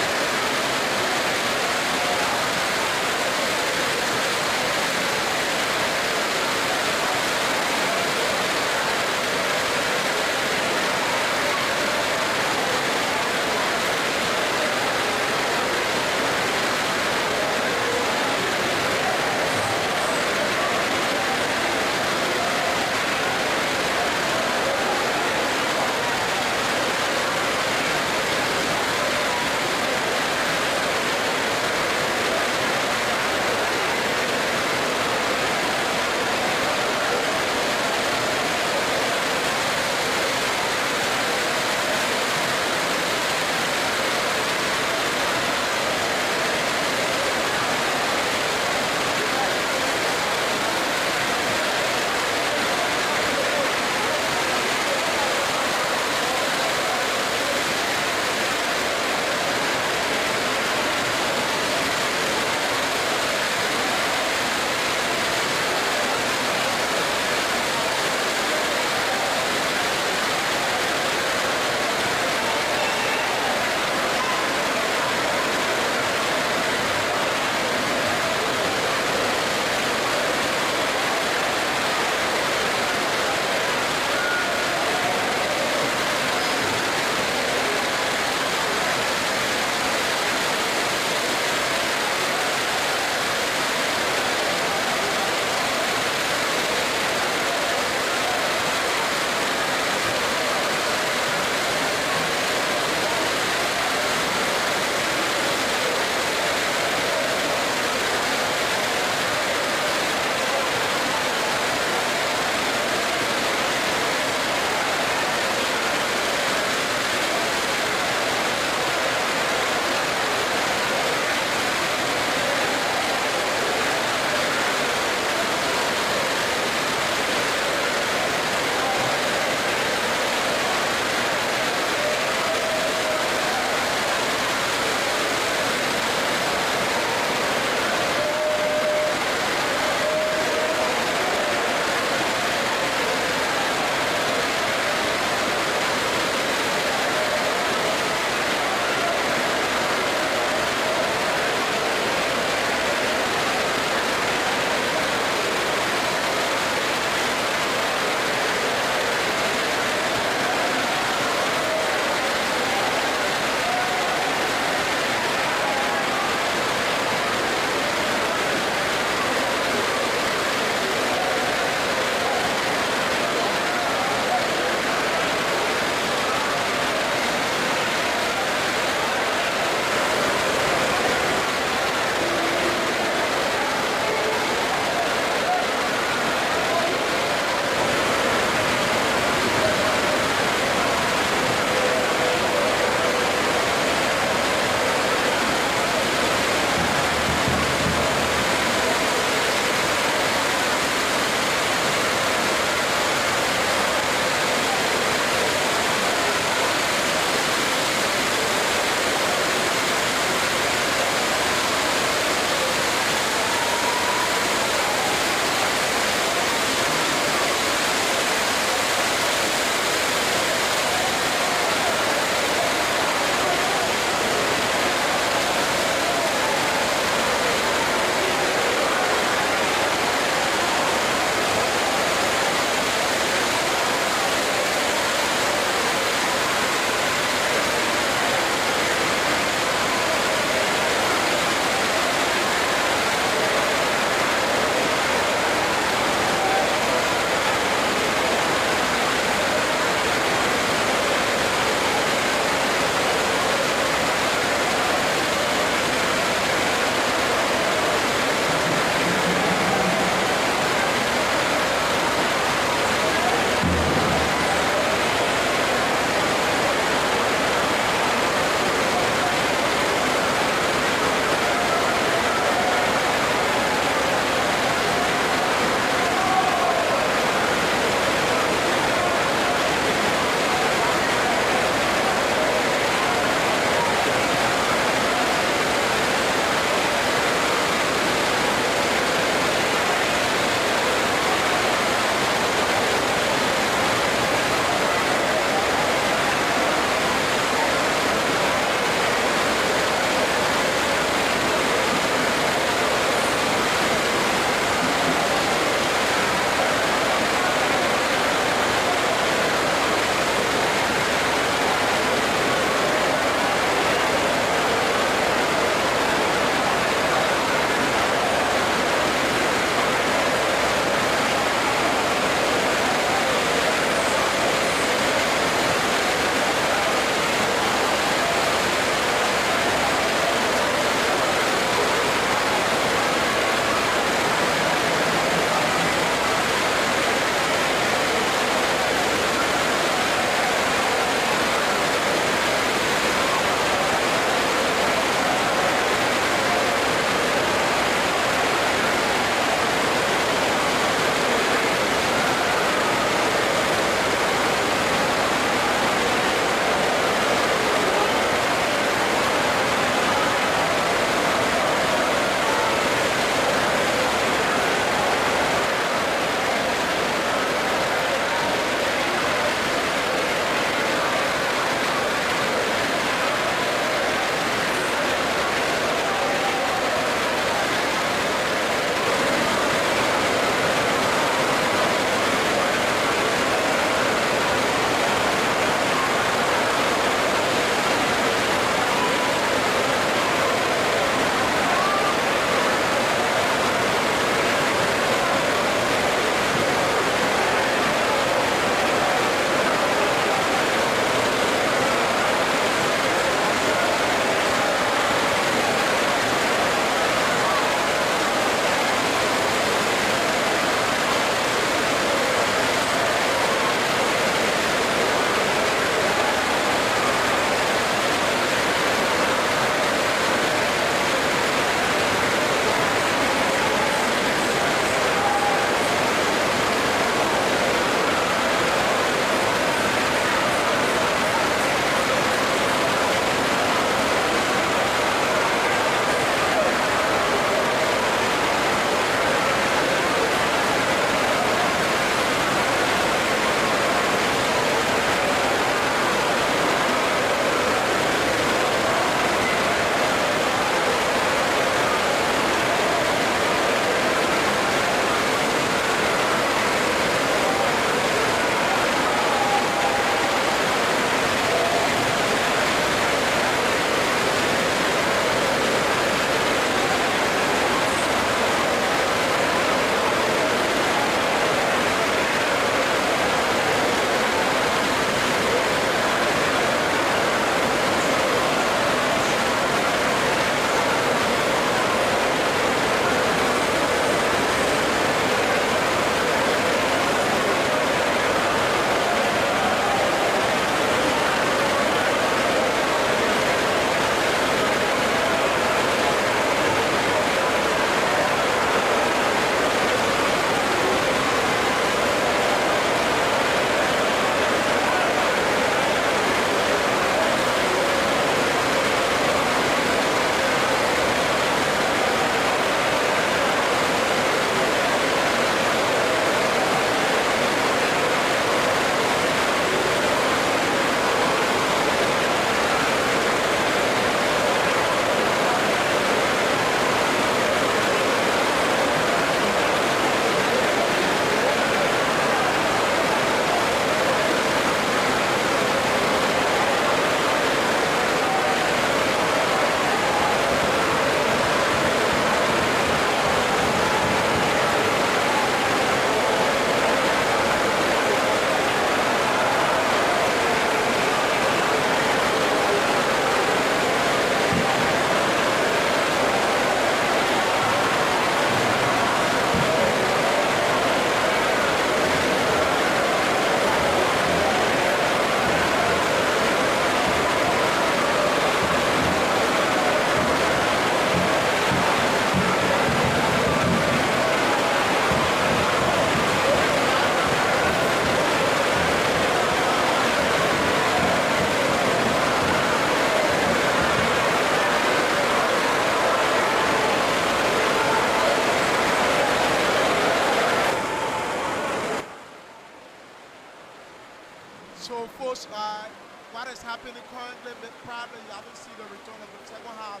Speaker 1: course, what is happening currently, probably you haven't seen the return of the second half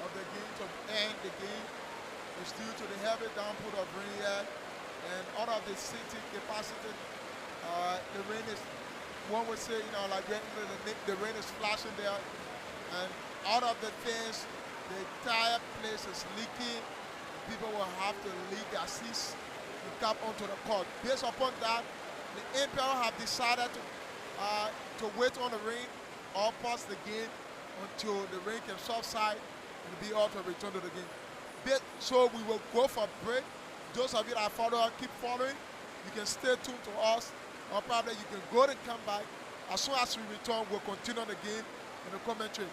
Speaker 1: of the game to end the game. It's due to the heavy downpour of rain here, and out of the city capacity, the rain is, one would say, you know, like the rain is flashing there, and out of the things, the entire place is leaking. People will have to leave their seats to come onto the court. Based upon that, the Lprc have decided to wait on the rain or pause the game until the rain can subside and be able to return to the game. So we will go for break. Those of you that follow, keep following. You can stay tuned to us, or probably you can go and come back. As soon as we return, we'll continue the game in the commentary.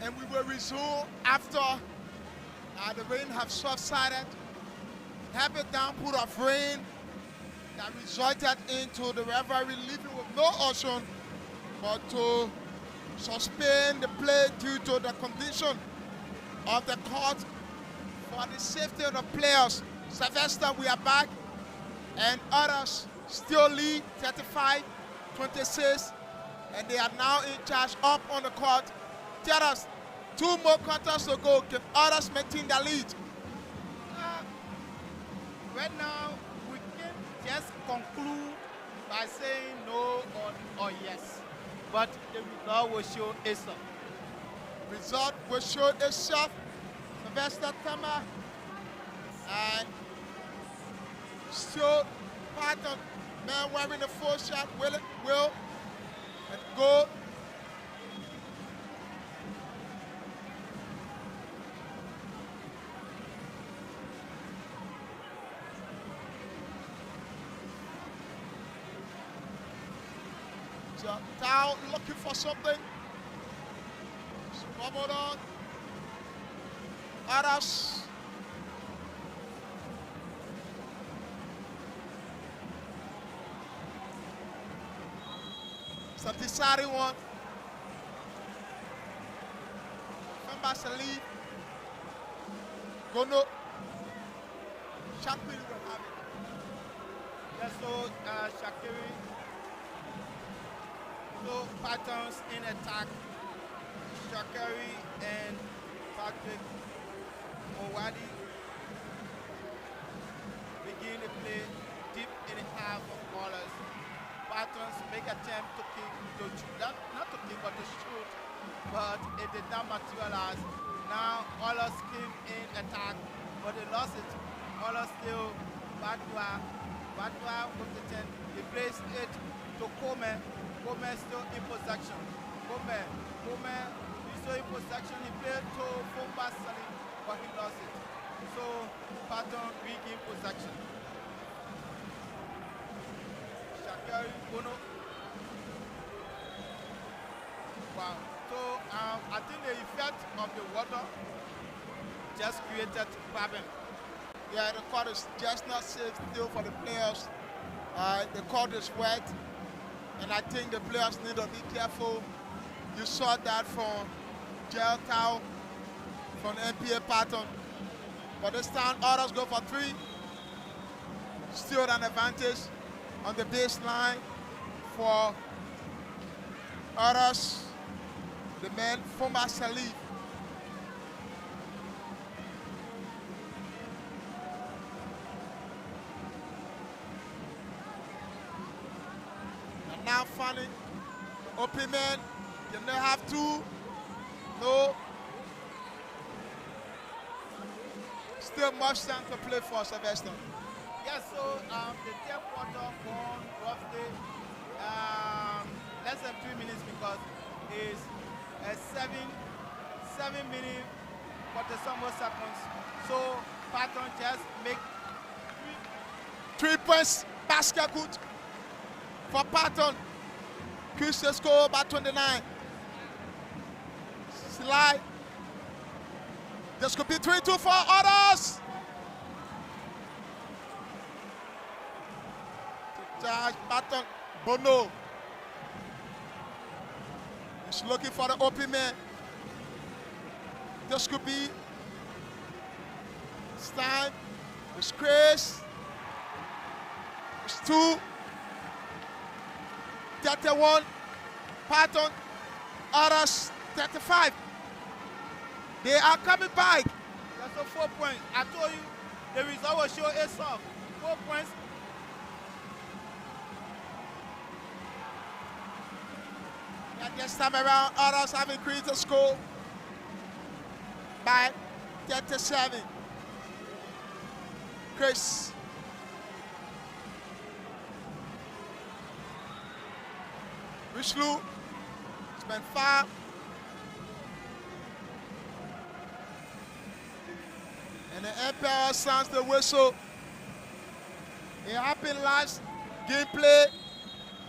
Speaker 1: and we will resume after the rain have subsided. Heavy downpour of rain that resulted into the referee leaving with no option but to suspend the play due to the condition of the court for the safety of the players. Sylvester, we are back, and others still lead 35-26, and they are now in charge up on the court. Tell us, 2 more quarters to go. Can others maintain the lead?
Speaker 2: Right now, we can just conclude by saying no or yes, but the result will show itself.
Speaker 1: Result will show itself. Sylvester Tama and Stuart Patton, man wearing the full shot, will and go. So Tao looking for something. Bubbled on. Others. It's a deciding one. Salif. Gono. Shakiri will have it.
Speaker 2: Yes, so Shakiri. So Patterns in attack. Shakiri and Patrick Owadi begin to play deep in the half of ballers. Patterns make attempt to kick, not to kick, but to shoot, but it did not materialize. Now Oilers came in attack, but they lost it. Oilers still Badwa with the 10. He plays it to Coleman. Coleman still in possession. Coleman he's still in possession. He played to Fumba Sali, but he lost it. So Patton regained possession. Shakari Bono. Wow. So I think the effect of the water just created problem.
Speaker 1: Yeah, the court is just not safe still for the players. The court is wet, and I think the players need to be careful. You saw that from Gel Tao, from NPA Patton. But this time, others go for 3. Still an advantage on the baseline for others. The man, Fumba Salif. And now finally, open man, can they have 2? No. Still much time to play for Sylvester.
Speaker 2: Yes, so the third quarter gone roughly less than 3 minutes because it's a 7 minute 40 more seconds. So Patton just make
Speaker 1: 3 points, basket good for Patton. Christian score by 29. Slide. This could be 3-2 for others. Charge Patton. Bono. He's looking for the open man. This could be. It's time. It's Chris. It's 2. 31. Patton. Others 35. They are coming back.
Speaker 2: That's a 4 points. I told you the result will show itself. 4 points.
Speaker 1: And this time around, others have increased the score by 37. Chris. Richelieu. It's been 5. And the Emperor sounds the whistle. It happened last gameplay.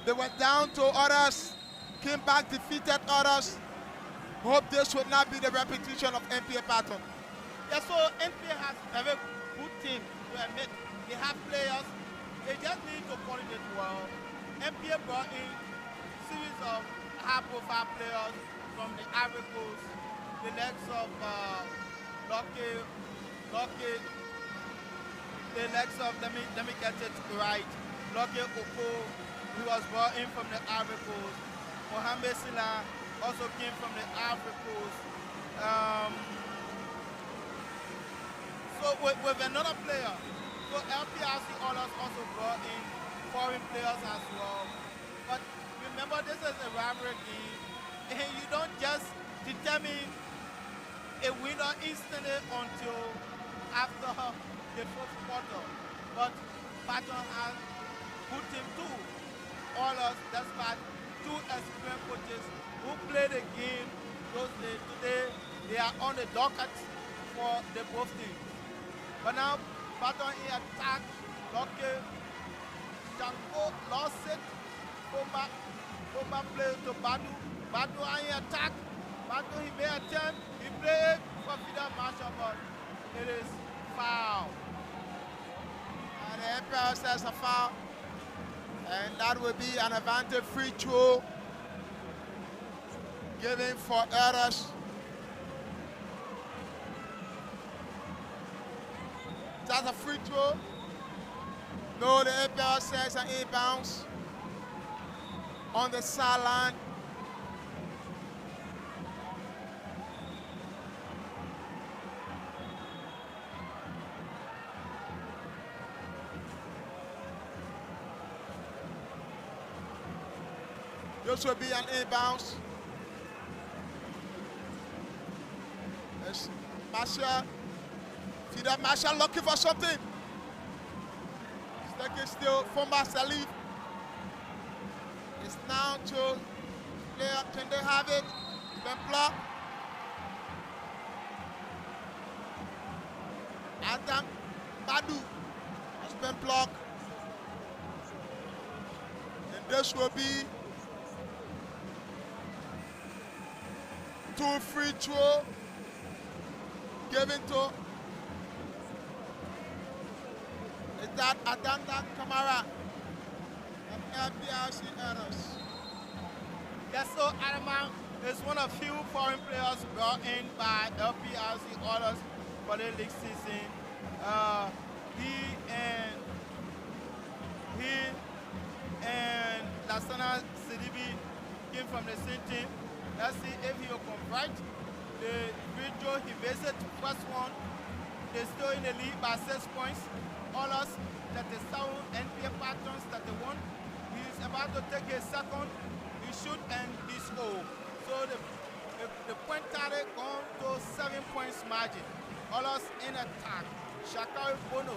Speaker 1: They went down to others, came back, defeated others. Hope this will not be the repetition of NPA pattern.
Speaker 2: Yeah, so NPA has a very good team to admit. They have players. They just need to coordinate well. NPA brought in series of high-profile players from the Ivory Coast, the likes of Lockett, the likes of let me get it right. Lockett Oko, who was brought in from the Ivory Coast. Mohamed Silla also came from the Ivory Coast. So with another player, so Lprc Oilers also brought in foreign players as well. But remember, this is a rivalry game, and you don't just determine a winner instantly until after the fourth quarter. But Patton has good team too. Oilers, despite two experienced coaches who play the game those days, today they are on the docket for the both teams. But now Patton in attack, Lockett, Janko lost it, former player to Badu. Badu in attack, Badu he may attempt, he played for Fidel Marshall, but it is foul.
Speaker 1: And the Emperor says a foul. And that will be an advantage free throw given for Eras. That's a free throw. No, the Emperor says an inbounds on the sideline. This will be an inbounds. Yes. Marshall. Fidel Marshall looking for something. Sticky still from Salif. It's now to player. Can they have it? Then block. Adam Badu has been blocked. And this will be two free throw given to is that Adanda Kamara of Lprc Eras.
Speaker 2: Yes, so Adama is one of few foreign players brought in by Lprc Oilers for the league season. He and Lassana Sidibe came from the same team. Let's see if he will convert. The free throw he visited first one. They're still in the lead by 6 points. Oilers 37, NPA Patrons 31. He's about to take his second. He shoot and he score. So the point tally gone to 7 points margin. Oilers in attack. Shakari Bono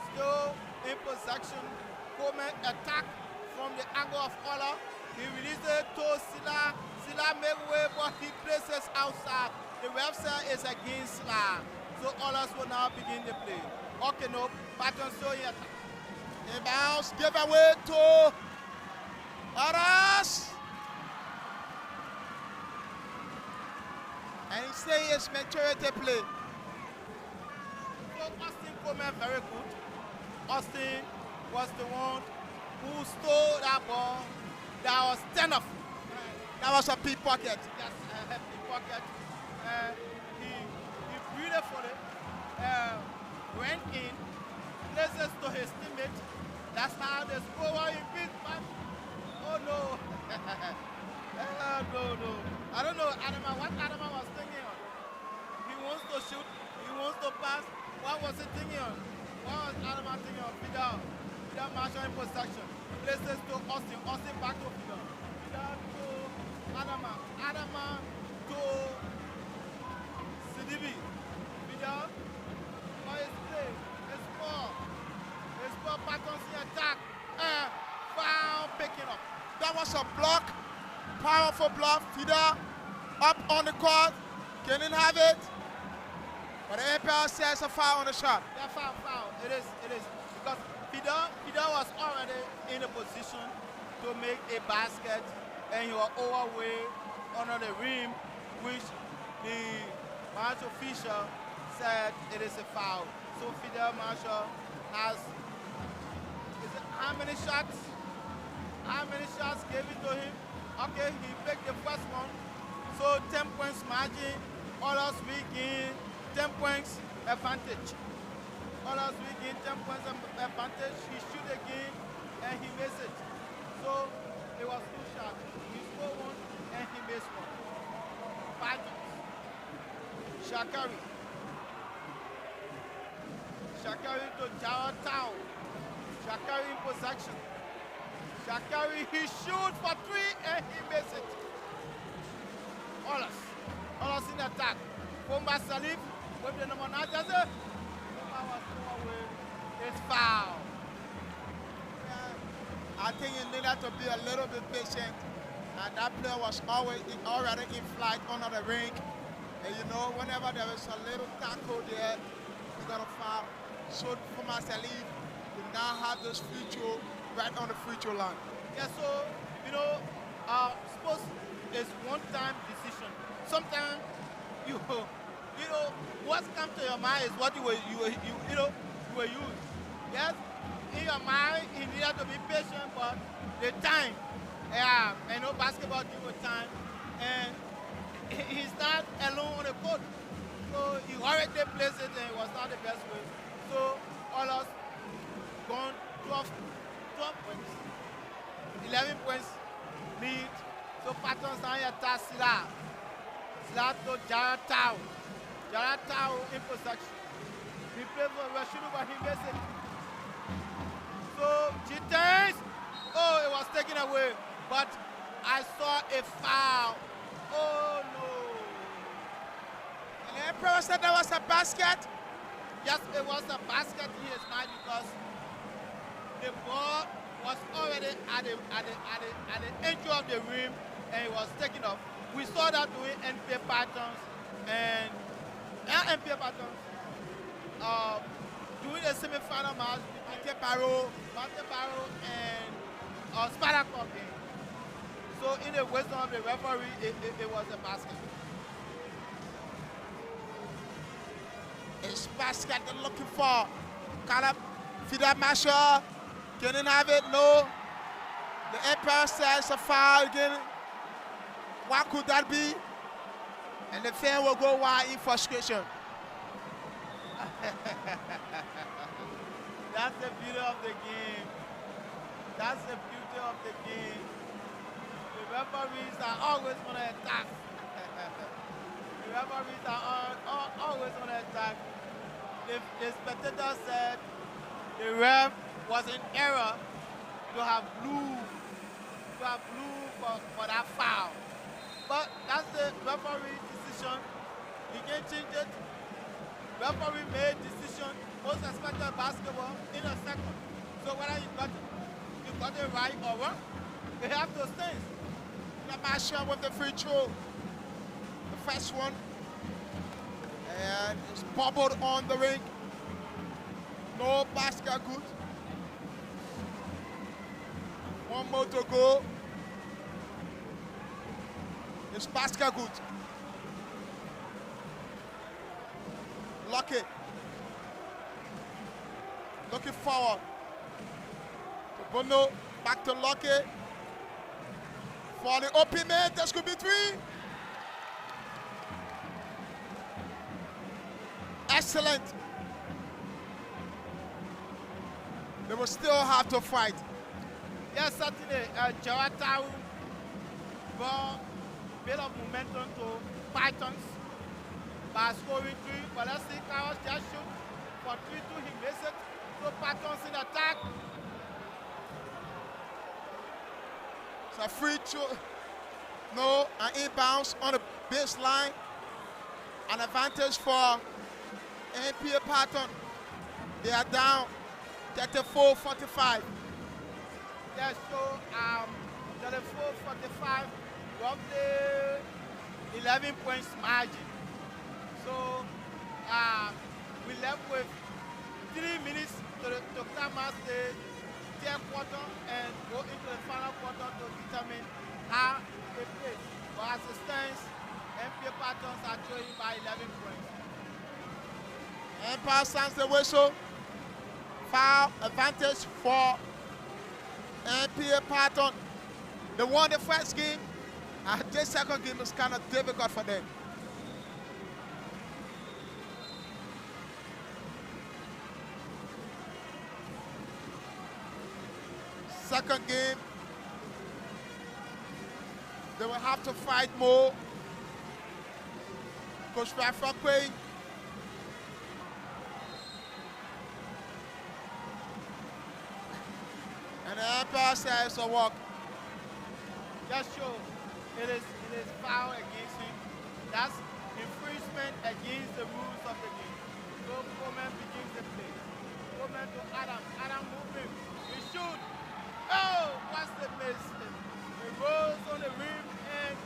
Speaker 2: still in possession. Coleman attack from the angle of Oilers. He released it to Silla. Silla make way, but he places outside. The ref is against Silla. So Oilers will now begin the play. Okay, no, Patton still in attack.
Speaker 1: Inbounds, give away to Aras. And he say it's maturity play.
Speaker 2: So Austin Coleman very good. Austin was the one who stole that ball. That was 10 off.
Speaker 1: That was a pickpocket.
Speaker 2: Yes, a pickpocket. He beautifully went in, places to his teammate. That's how the scorer in big man. Oh no. No. I don't know Adama, what Adama was thinking on. He wants to shoot, he wants to pass. What was he thinking on? What was Adama thinking on? Fidel Marshall in possession. Places to Austin. Austin back to Fidel. Fidel to Adama to Sidibe. Fidel for his play. His ball. Patton's in attack. Foul picking up.
Speaker 1: That was a block. Powerful block. Fidel up on the court. Can't have it. But the Emperor says a foul on the shot.
Speaker 2: Yeah, foul. It is. Because Fidel was already in a position to make a basket, and he was overweight under the rim. which the match official said it is a foul. So Fidel Marshall has, how many shots? How many shots gave it to him? Okay, he picked the first one. So 10 points margin, others we gain 10 points advantage. Others we gain 10 points advantage. He shoot again and he missed it. So it was 2 shots. He scored 1 and he missed 1. Pythons. Shakari. Shakari to Jawa Tao. Shakari in possession. Shakari, he shoots for 3 and he missed it. Olas in attack. Bomba Salif with the number 9 does it. Bomba was thrown away. It's foul.
Speaker 1: I think you needed to be a little bit patient. And that player was already in flight under the ring. And you know, whenever there is a little tackle there, he's gonna foul. So for Salif, we now have this free throw right on the free throw line.
Speaker 2: Yeah, so you know, sports is one-time decision. Sometimes you know what comes to your mind is what you will use. Yes, in your mind you need to be patient, but the time, yeah, I know basketball deal with time, and he's not alone on the court. So he already placed it, and it was not the best way. So all us gone 12 points, 11 points lead. So Patons now here to Sila. Sila to Jaratau. Jaratau in possession. He plays for Rashid, but he missed it. So G-Tense, oh, it was taken away. But I saw a foul. Oh no.
Speaker 1: And the Emperor said that was a basket.
Speaker 2: Yes, it was a basket in his mind because the ball was already at the edge of the rim and it was taken off. We saw that doing NBA Pythons and NBA Pythons doing the semi-final match between Baro and Spartak game. So in the wisdom of the referee, it was a basket.
Speaker 1: It's basket they're looking for. Caleb, Fidel Marshall. Can he have it? No. The Emperor says a foul again. What could that be? And the fan will go wild in frustration.
Speaker 2: That's the beauty of the game. That's the beauty of the game. The referees are always on the attack. The referees are always on the attack. The spectator said the ref was in error to have blue for that foul. But that's the referee decision. You can't change it. Referee made decision, most expected basketball in a second. So whether you got it right or wrong, they have to stand.
Speaker 1: The Marshall with the free throw. The first one. And it's bubbled on the ring. No basket good. One more to go. It's basket good. Lucky. Looking forward. To Bono. Back to Lucky. For the open man, this could be 3. Excellent. They will still have to fight.
Speaker 2: Yes, certainly. Jaratau brought a bit of momentum to Pythons by scoring 3. But let's see, Carlos just shoot for 3-2. He missed it. So Pythons in attack.
Speaker 1: It's a free throw. No, an inbounds on the baseline. An advantage for NPA Python. They are down 34-45.
Speaker 2: Yes, so 34-45, roughly 11 points margin. So we left with 3 minutes to come out the third quarter and go into the final quarter to determine how it plays. But as it stands, NPA Patons are trailing by 11 points.
Speaker 1: Empire sounds the whistle. Foul advantage for NPA Patton. They won the first game, and this second game is kind of difficult for them. Second game, they will have to fight more. Coach Rafakwe. And the umpire says a walk.
Speaker 2: Just show it is foul against him. That's infringement against the rules of the game. So Coleman begins the play. Coleman to Adam. Adam moving. He shoot. Oh, what's the miss? It rolls on the rim and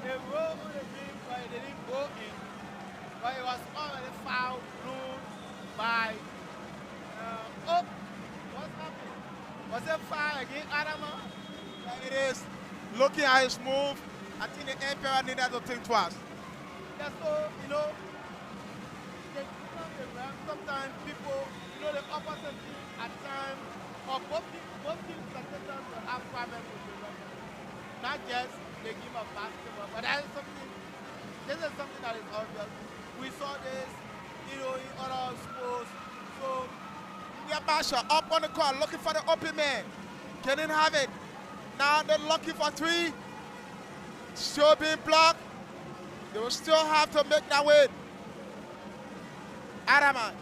Speaker 2: it rolled on the rim, but it didn't go in. But it was already foul blown by oh, what's happening? Was it foul against Adama?
Speaker 1: It is. Looking at his move, I think the Emperor needed to think twice.
Speaker 2: Yeah, so, you know, sometimes people, you know, the opposite team at times, or both teams sometimes will have problems with the referee. Not just the game of basketball, but that is something, this is something that is obvious. We saw this, you know, in other sports. So,
Speaker 1: Yabasha up on the court looking for the open man. Couldn't have it. Now they're looking for three. Still being blocked. They will still have to make that way. Adama.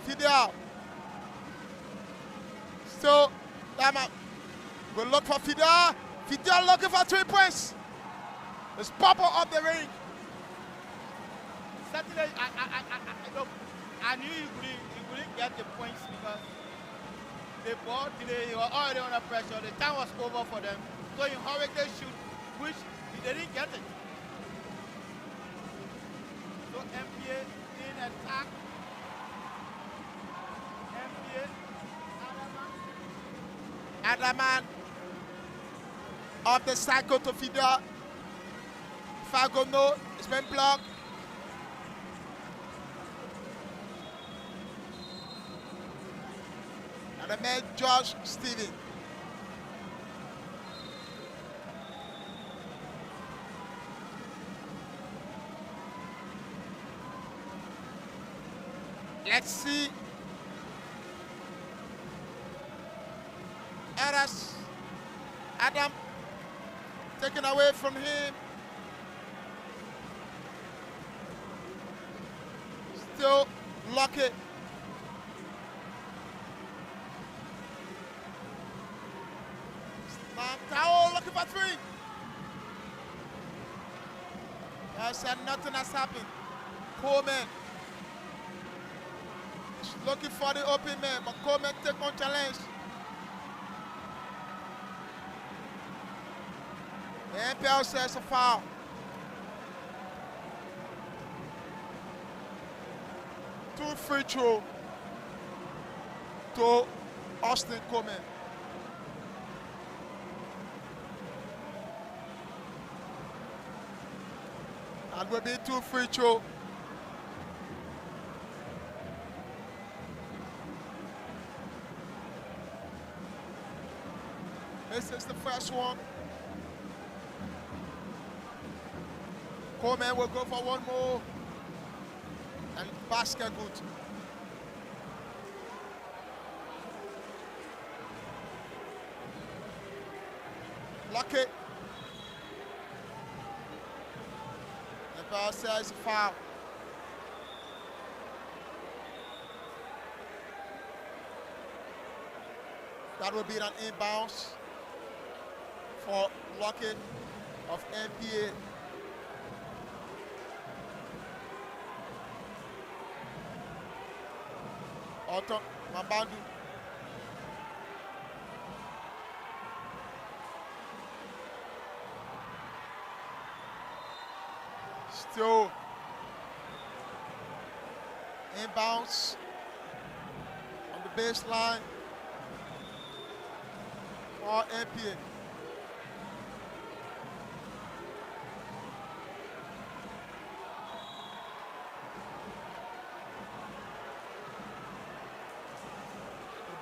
Speaker 1: Fidel. Still, Adama. We'll look for Fidel. Fidel looking for 3 points. It's Papa up the ring.
Speaker 2: Saturday, I knew he wouldn't get the points because the ball today, he was already under pressure. The time was over for them. So he hurried the shoot, which he didn't get it. So MPA in attack. MPA,
Speaker 1: Adaman. Up the cycle to Fidel. Fago no, it's been blocked. And the man Josh Steven. Let's see. Adam taken away from him. Still lucky. Tao looking for three. I said nothing has happened. Coleman looking for the open man, but Coleman take on challenge. The NPL says a foul. Two free throw to Austin Coleman. And will be two free throw. This is the first one. Coleman will go for one more. And basket good. Lucky. The ball says foul. That will be an inbounds for Lucky of NPA. Otto Mabandu. Still inbounds on the baseline for NPA.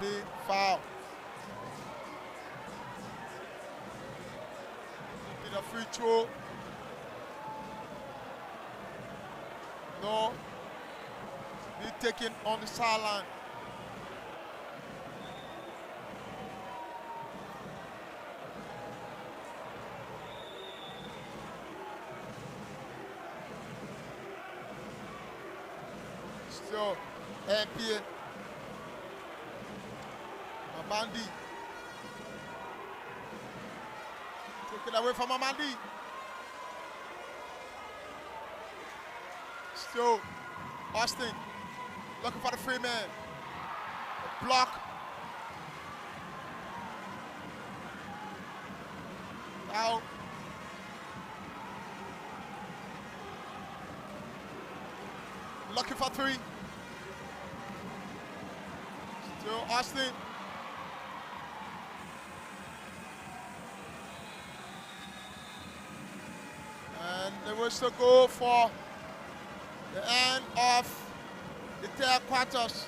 Speaker 1: Clean foul. Did a free throw. No. Be taken on the sideline. Still NBA. Amandi. Take it away from Amandi. Still Austin looking for the free man. A block. Out. Looking for three. Still Austin. And they will still go for the end of the third quarters.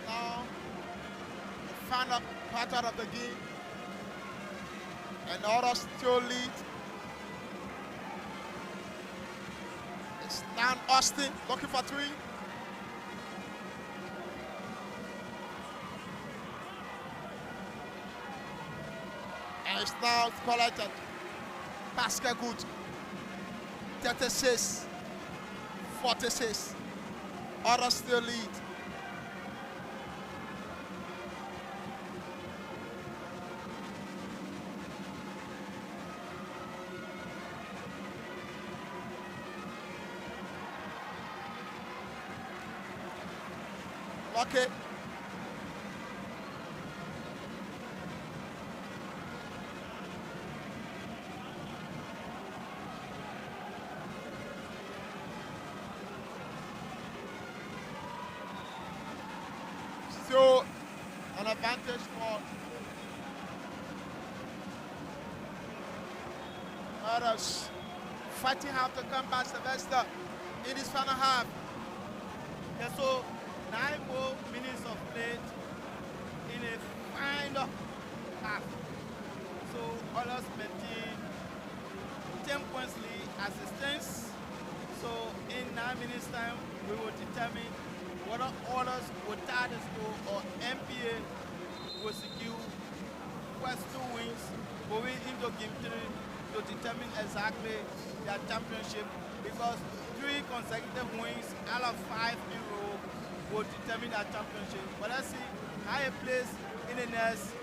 Speaker 1: Now, the final quarter of the game, and others still lead. It's now Austin looking for three. And it's now collected. Basket good. 36, 46. Others still lead. Okay. Still an advantage for others. Fighting hard to come back, Sylvester, in this final half.
Speaker 2: Yeah, so 9 more minutes of play in a final half. So others maintain 10 points lead assistance. So in 9 minutes time, we will determine whether others will tie the score or MPA will secure first 2 wins going into game 3 to determine exactly their championship, because 3 consecutive wins out of 5 in a row will determine their championship. But let's see how it plays in the next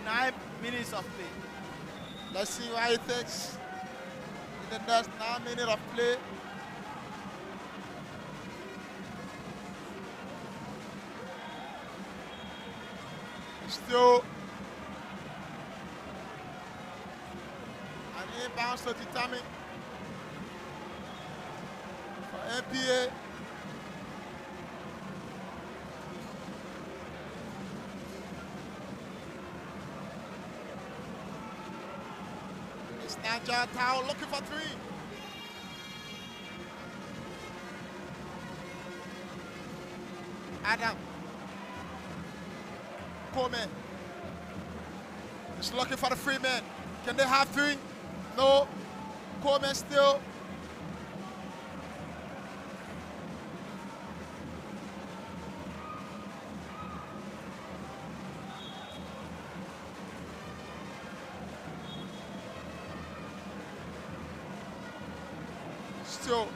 Speaker 2: 9 minutes of play.
Speaker 1: Let's see what it takes in the next 9 minutes of play. Still an inbound to determine for NPA. It's Niger Tao looking for 3. Adam Coleman is looking for the free man. Can they have 3? No. Coleman still. Still.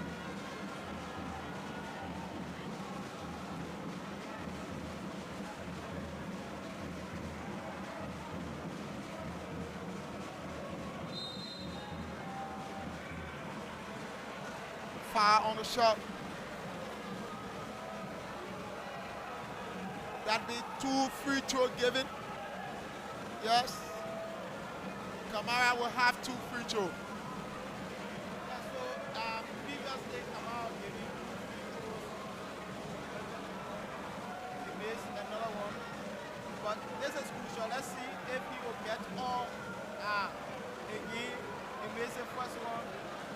Speaker 1: Fire on the shot. That'd be 2 free throws given. Yes. Kamara will have 2 free throws.
Speaker 2: Yeah, so previously Kamara gave him 2 free throws. He missed another one. But this is crucial. Let's see if he will get all again. He missed the first one.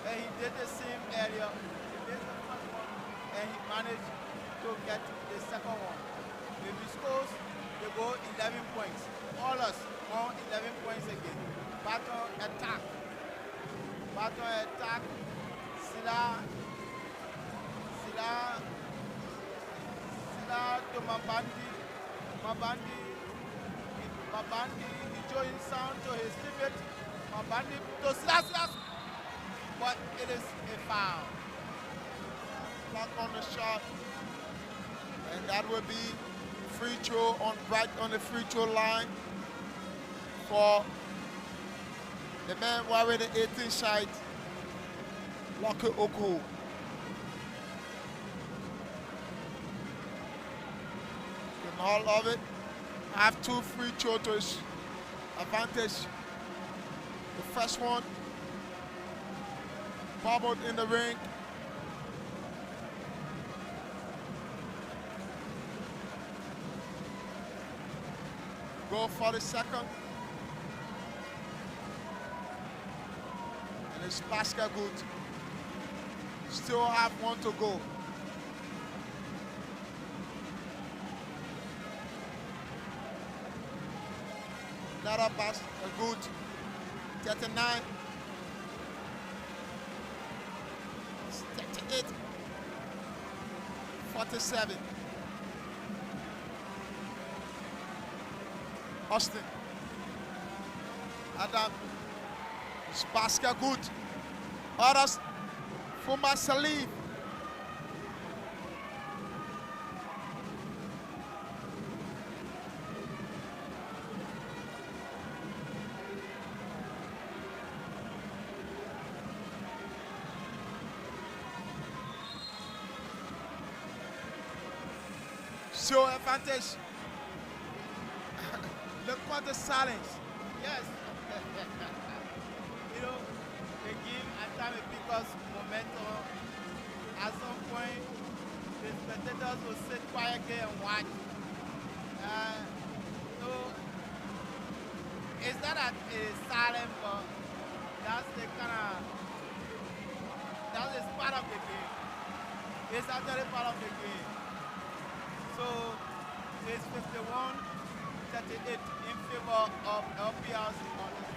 Speaker 2: And he did the same area. He missed the first one and he managed to get the second one. If he scores, they go 11 points. Others on 11 points again. Baton attack. Baton attack. Sila to Mabandi. Mabandi, he joins sound to his teammate. Mabandi to Sila. But it is a foul.
Speaker 1: Block on the shot. And that will be free throw right on the free throw line for the man wearing the 18 shirt, Lucky Oku. In all of it, have 2 free throws to his advantage. The first one bobbled in the ring. Go for the second. And it's basket good. Still have 1 to go. Another pass, a good 39. 38. 47. Austin. Adam, his basket good. Others, Fuma Salim. Show advantage. Look what the silence.
Speaker 2: Yes. You know, the game at time it because momentum. At some point, the spectators will sit quietly and watch. So it's not that it's silent, but that's the kind of that is part of the game. It's actually part of the game. So it's 51-38 in favor of LPRC Honors.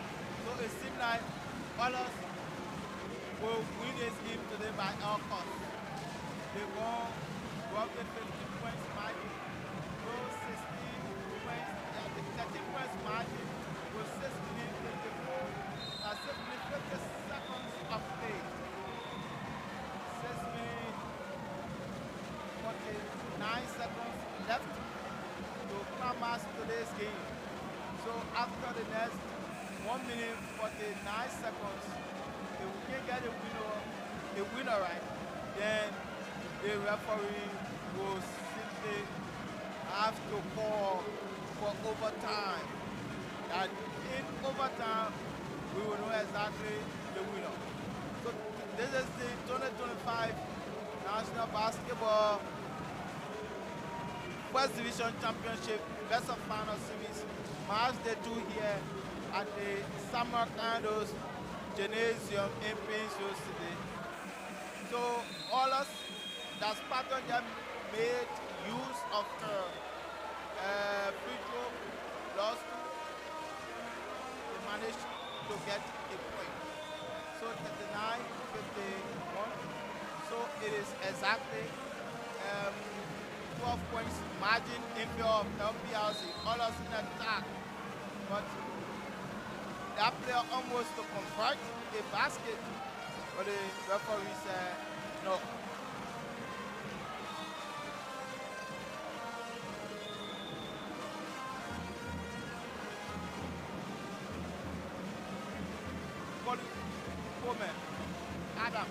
Speaker 2: So it seems like Honors will win this game today by all costs. They won't go up to 50 points margin, go 16 points, the 13 points margin, go 6 minutes 54, 6 minutes 50 seconds of play. 6 minutes 49 seconds left to climax today's game. So after the next 1 minute 49 seconds, if we can get a winner right, then the referee will simply have to call for overtime. And in overtime, we will know exactly the winner. So this is the 2025 National Basketball First Division Championship Best of Final Series match day 2 here at the Samarkando's Gymnasium in Prince George City. So all us that Spartan them made use of her free throw lost. They managed to get a point. So 39-51. So it is exactly 12 points margin in favor of LPRC. All us in attack. But that player almost to convert a basket, but the referee said no. Coleman, Adam,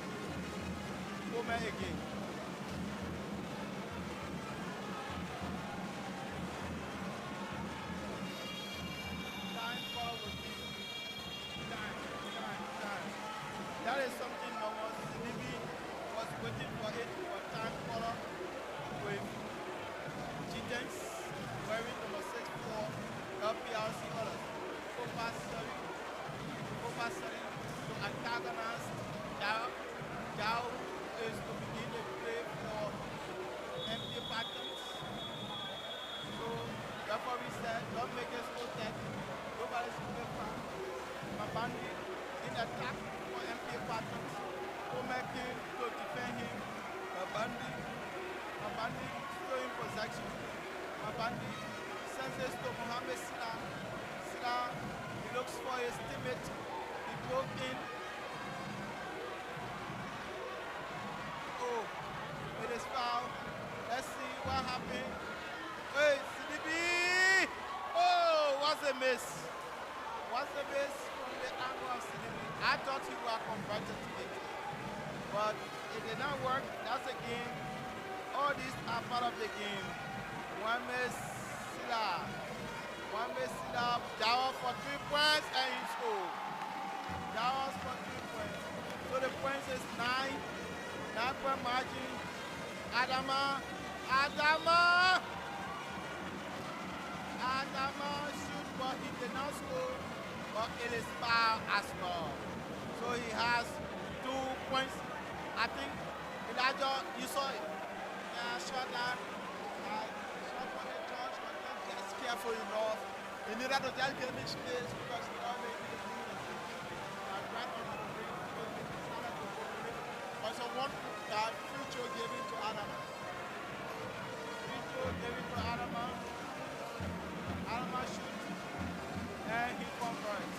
Speaker 2: Coleman again. Time call was time. That is something no one was waiting for it for time caller with Jitens wearing number 6 for LPRC colors. Oversell to antagonist Jao is to begin a play for empty patterns. So referee said, don't make us go dead. Nobody's play fan. Mabandi in attack for empty patterns. Making to defend him. Mabandi throwing possession. Mabandi sends this to Mohamed Sila. Sila, he looks for his teammate. He broke in. Oh, it is foul. Let's see what happened. Hey, CDB! Oh, what's a miss? What's a miss from the angle of CDB? I thought he would have converted to it. But it did not work. That's a game. All these are part of the game. Mohamed Sila. Jawa for 3 points and he scored. Jawa for 3 points. So the points is 9-point margin. Adama shoot, but he did not score. But it is foul as well. So he has 2 points. I think Elijah, you saw it. Yeah, shot that. Shot for the touch, but then gets careful enough. He needed to just get his space because he already did it. Right on the ring. But so one free throw gave it to Adama. Free throw gave it to Adama. Adama shoots. And he converts.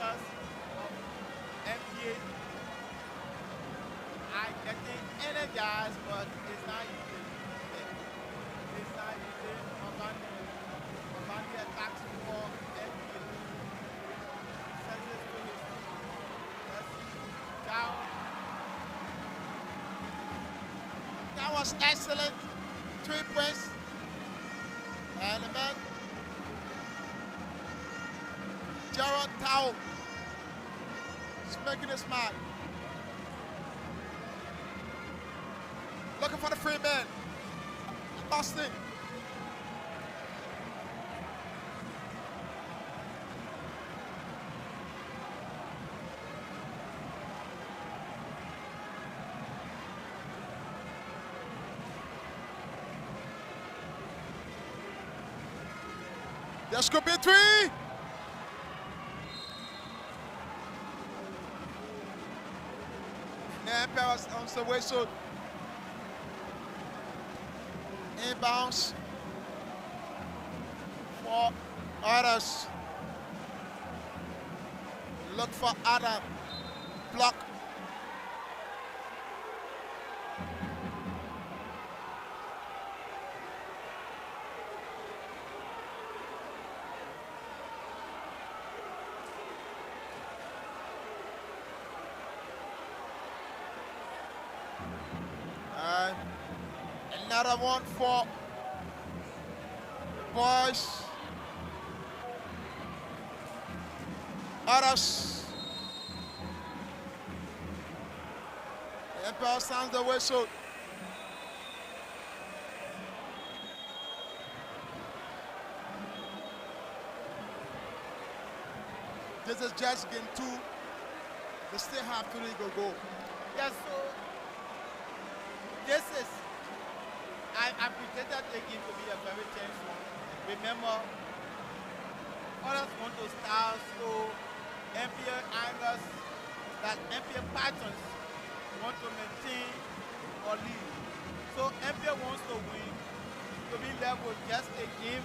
Speaker 2: fighters of NBA are getting energized, but it's not easy. It's not easy. Mabandi attacks for NBA. Sends it to his down.
Speaker 1: That was excellent. 3 points. And the man, Gerald Tao, is making it smart. Looking for the free man. Boston. This could be 3. And Paris on the whistle. Inbounds for others. Look for Adam. Block. Another one for the boys. Others. The Empire sounds the whistle. This is just game 2. They still have 2 legal goal.
Speaker 2: Yes, so this is, I predicted the game to be a very tense one. Remember, others want to start slow. NBA angles, that NBA patterns want to maintain or lead. So NBA wants to win, to be left with just a game.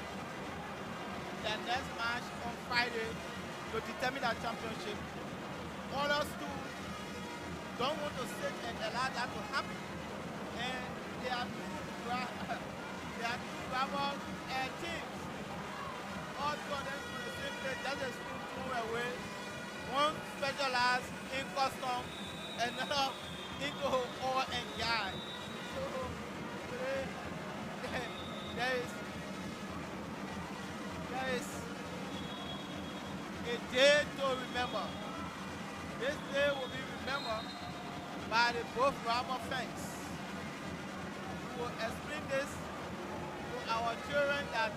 Speaker 2: The next match on Friday to determine our championship. Others too don't want to sit and allow that to happen. And they are two rival teams. All 2 of them from the same place, that is 2 away. One specialized in custom, another into oil and gas. So there is a day to remember. This day will be remembered by the both rival fans. We will explain this to our children that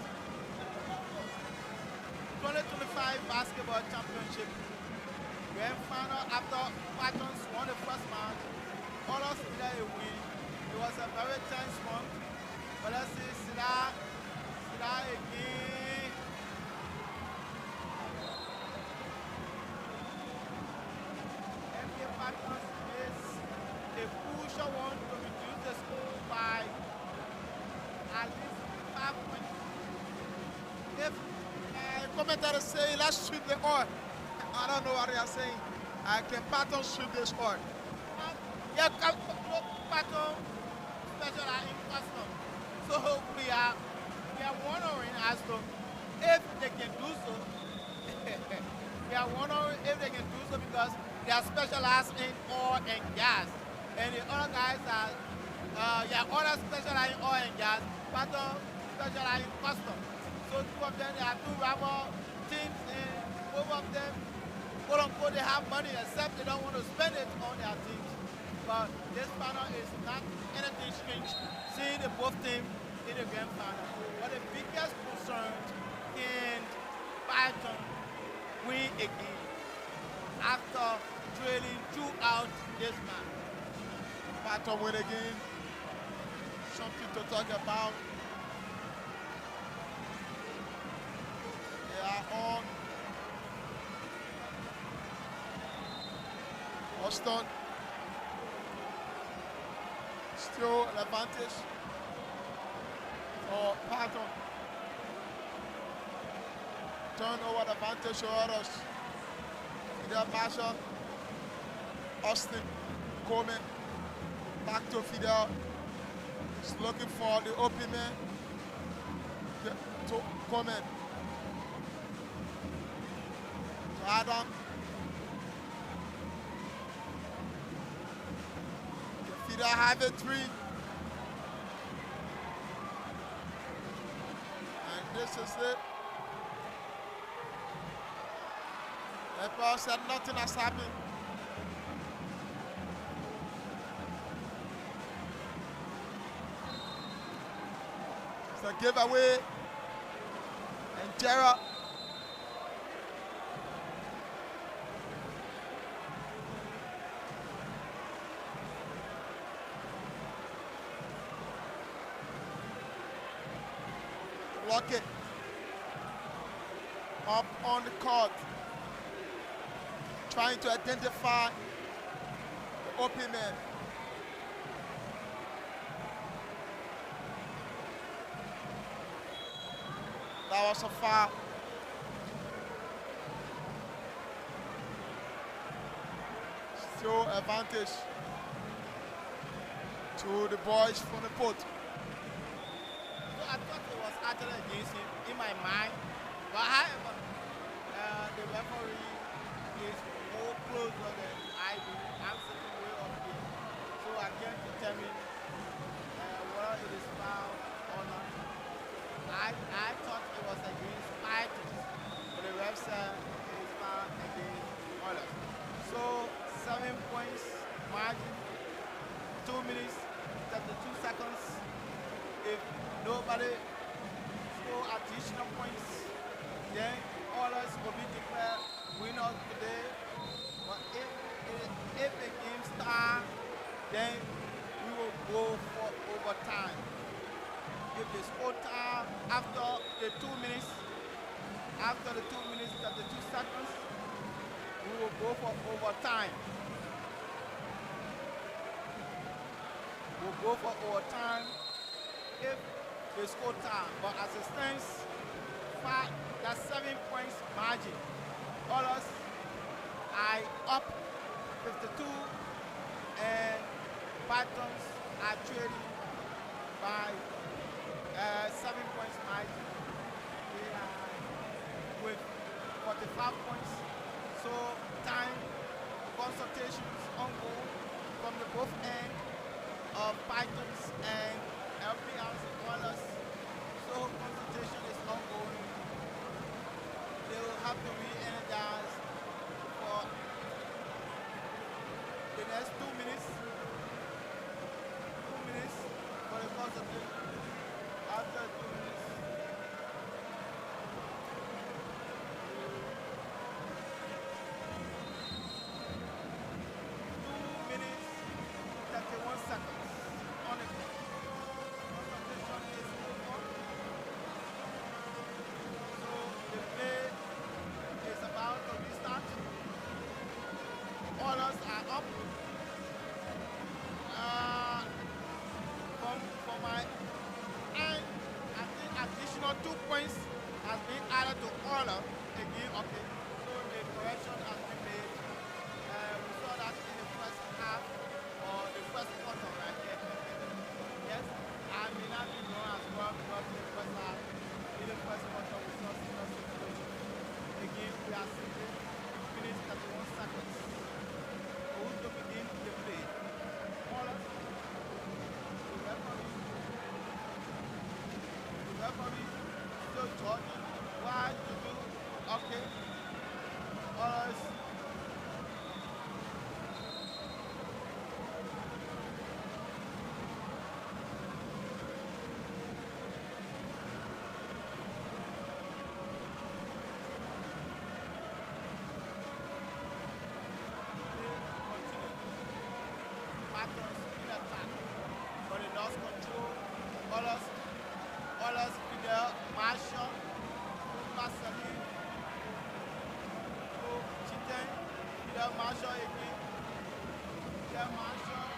Speaker 2: 2025 basketball championship grand final after Patons won the first match, others needed a win. It was a very tense one. But let's see, Sida again. NBA Patons is a crucial one to reduce the score by at least 5 points.
Speaker 1: If commentators say, let's sweep the oil. I don't know what they are saying. Can Patton sweep this oil?
Speaker 2: Yeah, Patton specialized in custom. So we are wondering as to if they can do so. We are wondering if they can do so because they are specialized in oil and gas. And the other guys are, others specialized in oil and gas, Patton specialized in custom. So 2 of them, they are 2 rival teams, and both of them, quote unquote, they have money, except they don't want to spend it on their teams. But this final is not anything strange, seeing the both teams in the grand final. But the biggest concern, can Patton win again after trailing throughout this match?
Speaker 1: Patton win again. Something to talk about. They are on. Boston still an advantage for Patton. Turnover advantage for others. Fidel Marshall, Austin Coleman, back to Fidel. He's looking for the open man. To Coleman. To Adam. Fidel have it 3. And this is it. Lpa said nothing has happened. It's a giveaway. And Jera. Block it. Up on the court. Trying to identify the open man. That was a foul. Still advantage to the boys from the port.
Speaker 2: So I thought it was actually against him in my mind, but however, the referee is more closer than I do. I'm sitting way up here, so I can't determine whether it is foul or not. I thought it was against Pythons, but the ref said it is foul against others. So 7 points margin, 2 minutes, 32 seconds. If nobody score additional points, then others will be declared winners today. But if the game starts, then we will go for overtime. If they score time after the 2 minutes, 32 seconds, we will go for overtime. We'll go for overtime if they score time. But as it stands, that's 7 points margin. Others are up 52 and Pythons are trading by 7 points margin. They are with 45 points. So time consultations ongoing from the both ends of Pythons and Lprc others. So consultation is ongoing. They will have to re-energize for the next 2 minutes. 2 minutes for the consultation. After 2 minutes, 2 minutes, 31 seconds on it. Consultation is over. So the play is about to restart. Orders are up. For my end, I think additional 2 points has been added to order again. Okay, so the correction has been made. We saw that in the first half or the first quarter, right? Yes, I may not be known as well because in the first half, in the first quarter, we saw similar situation. Again, we are sitting, minutes 31 seconds. Who to begin the play? Order. The referee still judging. Why to do? Okay. Others. Patterns in attack. But they lost control. Others Fidel Marshall, Marcelin, Chitain, Fidel Marshall again, Fidel Marshall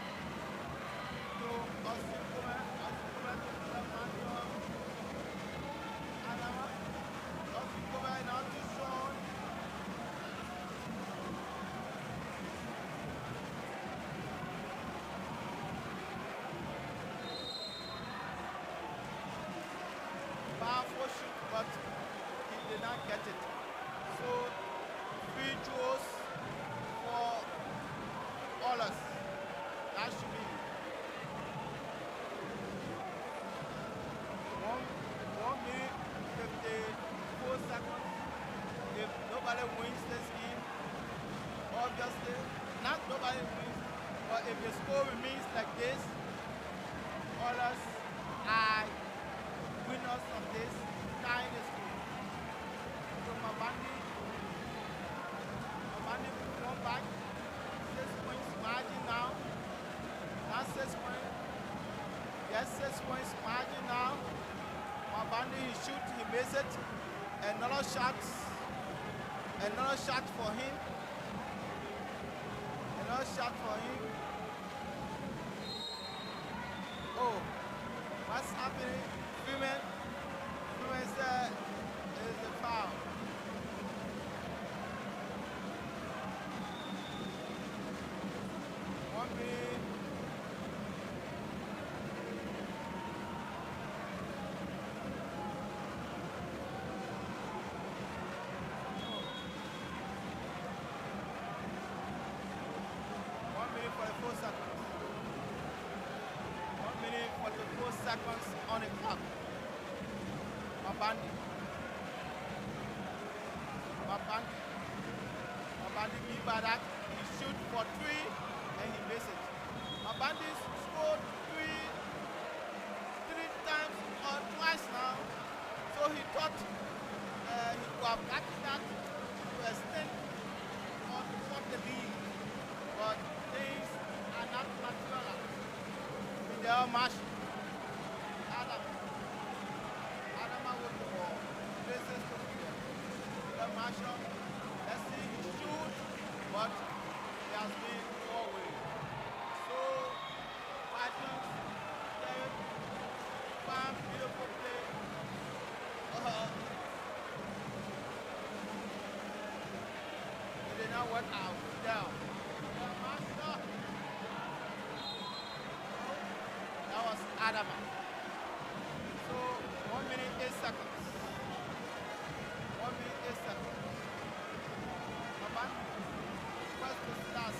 Speaker 2: to Austin Coleman to Fidel Marshall, Adama, Austin Coleman now to Sean, but he did not get it. So free throws for all us. That should be 1 minute 54 seconds. If nobody wins this game, obviously, not nobody wins, but if the score remains like this, all us are winners of this tying this game. So Mabandi will come back. 6 points margin now. Not 6 points. Yes, 6 points margin now. Mabandi, he shoots, he misses it. Another shot for him. Another shot for him. Oh, what's happening? Freeman said it is a foul. One minute. Seconds on the clock. Mabandi give by that. He shoots for 3 and he misses. Mabandi scored three times or twice now. So he thought he could have gotten that to extend or to stop the lead. But things are not materialized. They are matched. Marshall, let's see, he shoots, but he has been away. So, Patrick, bam, beautiful play. It did not work out. Down. Marshall. That was Adama. So, 1 minute, 8 seconds. 1 minute, 8 seconds.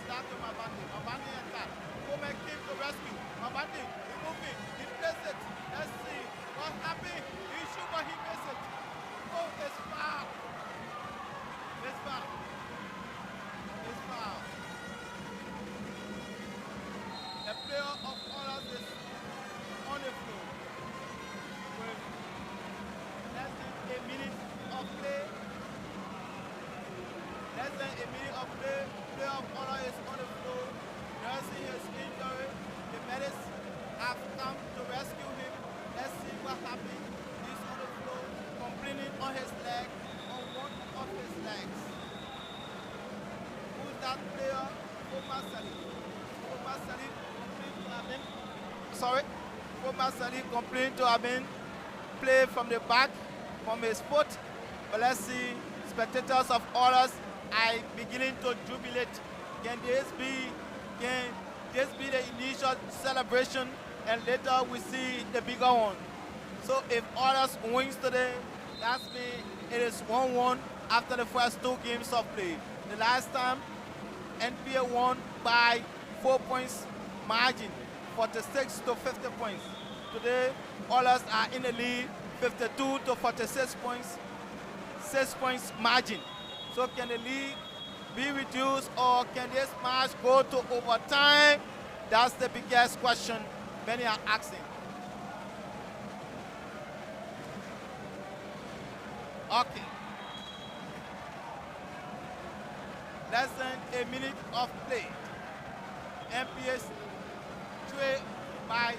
Speaker 2: Start to Mabandi attack. Come and keep the rescue. Mabandi, he moving, he plays it. Let's see what happened. He shoot, but he missed it. Oh, it's foul. It's foul. It's foul. The player of honors is on the floor with less than a minute of play. Less than a minute of play. Player of honor is on the floor, nursing his injury. The medics have come to rescue him. Let's see what happened. He's on the floor, complaining on his leg, on one of his legs. Who's that player? Omar Salih. Omar Salih complained to have been. Omar Salih complained to have been played from the back, from his foot. But let's see, spectators of honors are beginning to jubilate. Can this be the initial celebration, and later we see the bigger one? So if others wins today, that means it is 1-1 after the first 2 games of play. The last time, NPA won by 4 points margin, 46 to 50 points. Today, others are in the lead, 52 to 46 points, 6 points margin. So can the league be reduced, or can this match go to overtime? That's the biggest question many are asking. Okay. Less than a minute of play. MPS trail by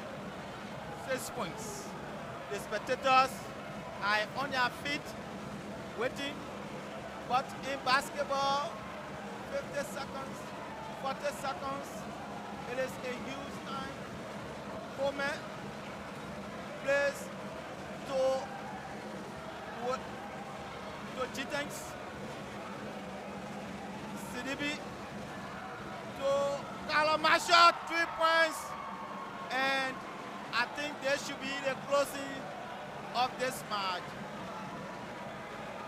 Speaker 2: 6 points. The spectators are on their feet waiting. But in basketball, 50 seconds, 40 seconds, it is a huge time. Coleman plays to Jitanks, Sidibe to Kalamacha, 3 points, and I think they should be the closing of this match.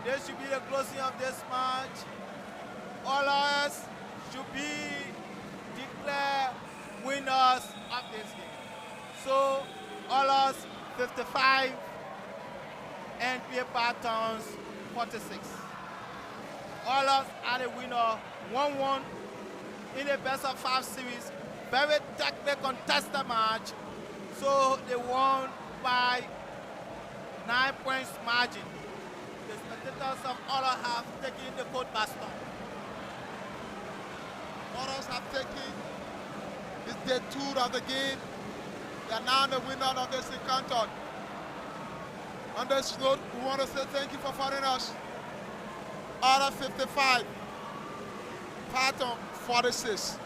Speaker 2: this should be the closing of this match. Oilers should be declared winners of this game. So, Oilers 55, NPA Patons 46. Oilers are the winner 1-1 in the best of 5 series. Very technically contested match. So they won by 9 points margin. The spectators of Oilers have taken the court by storm.
Speaker 1: Oilers have taken this day 2 of the game. They are now the winner of this encounter. On this note, we want to say thank you for following us. Oilers 55, Patton 46.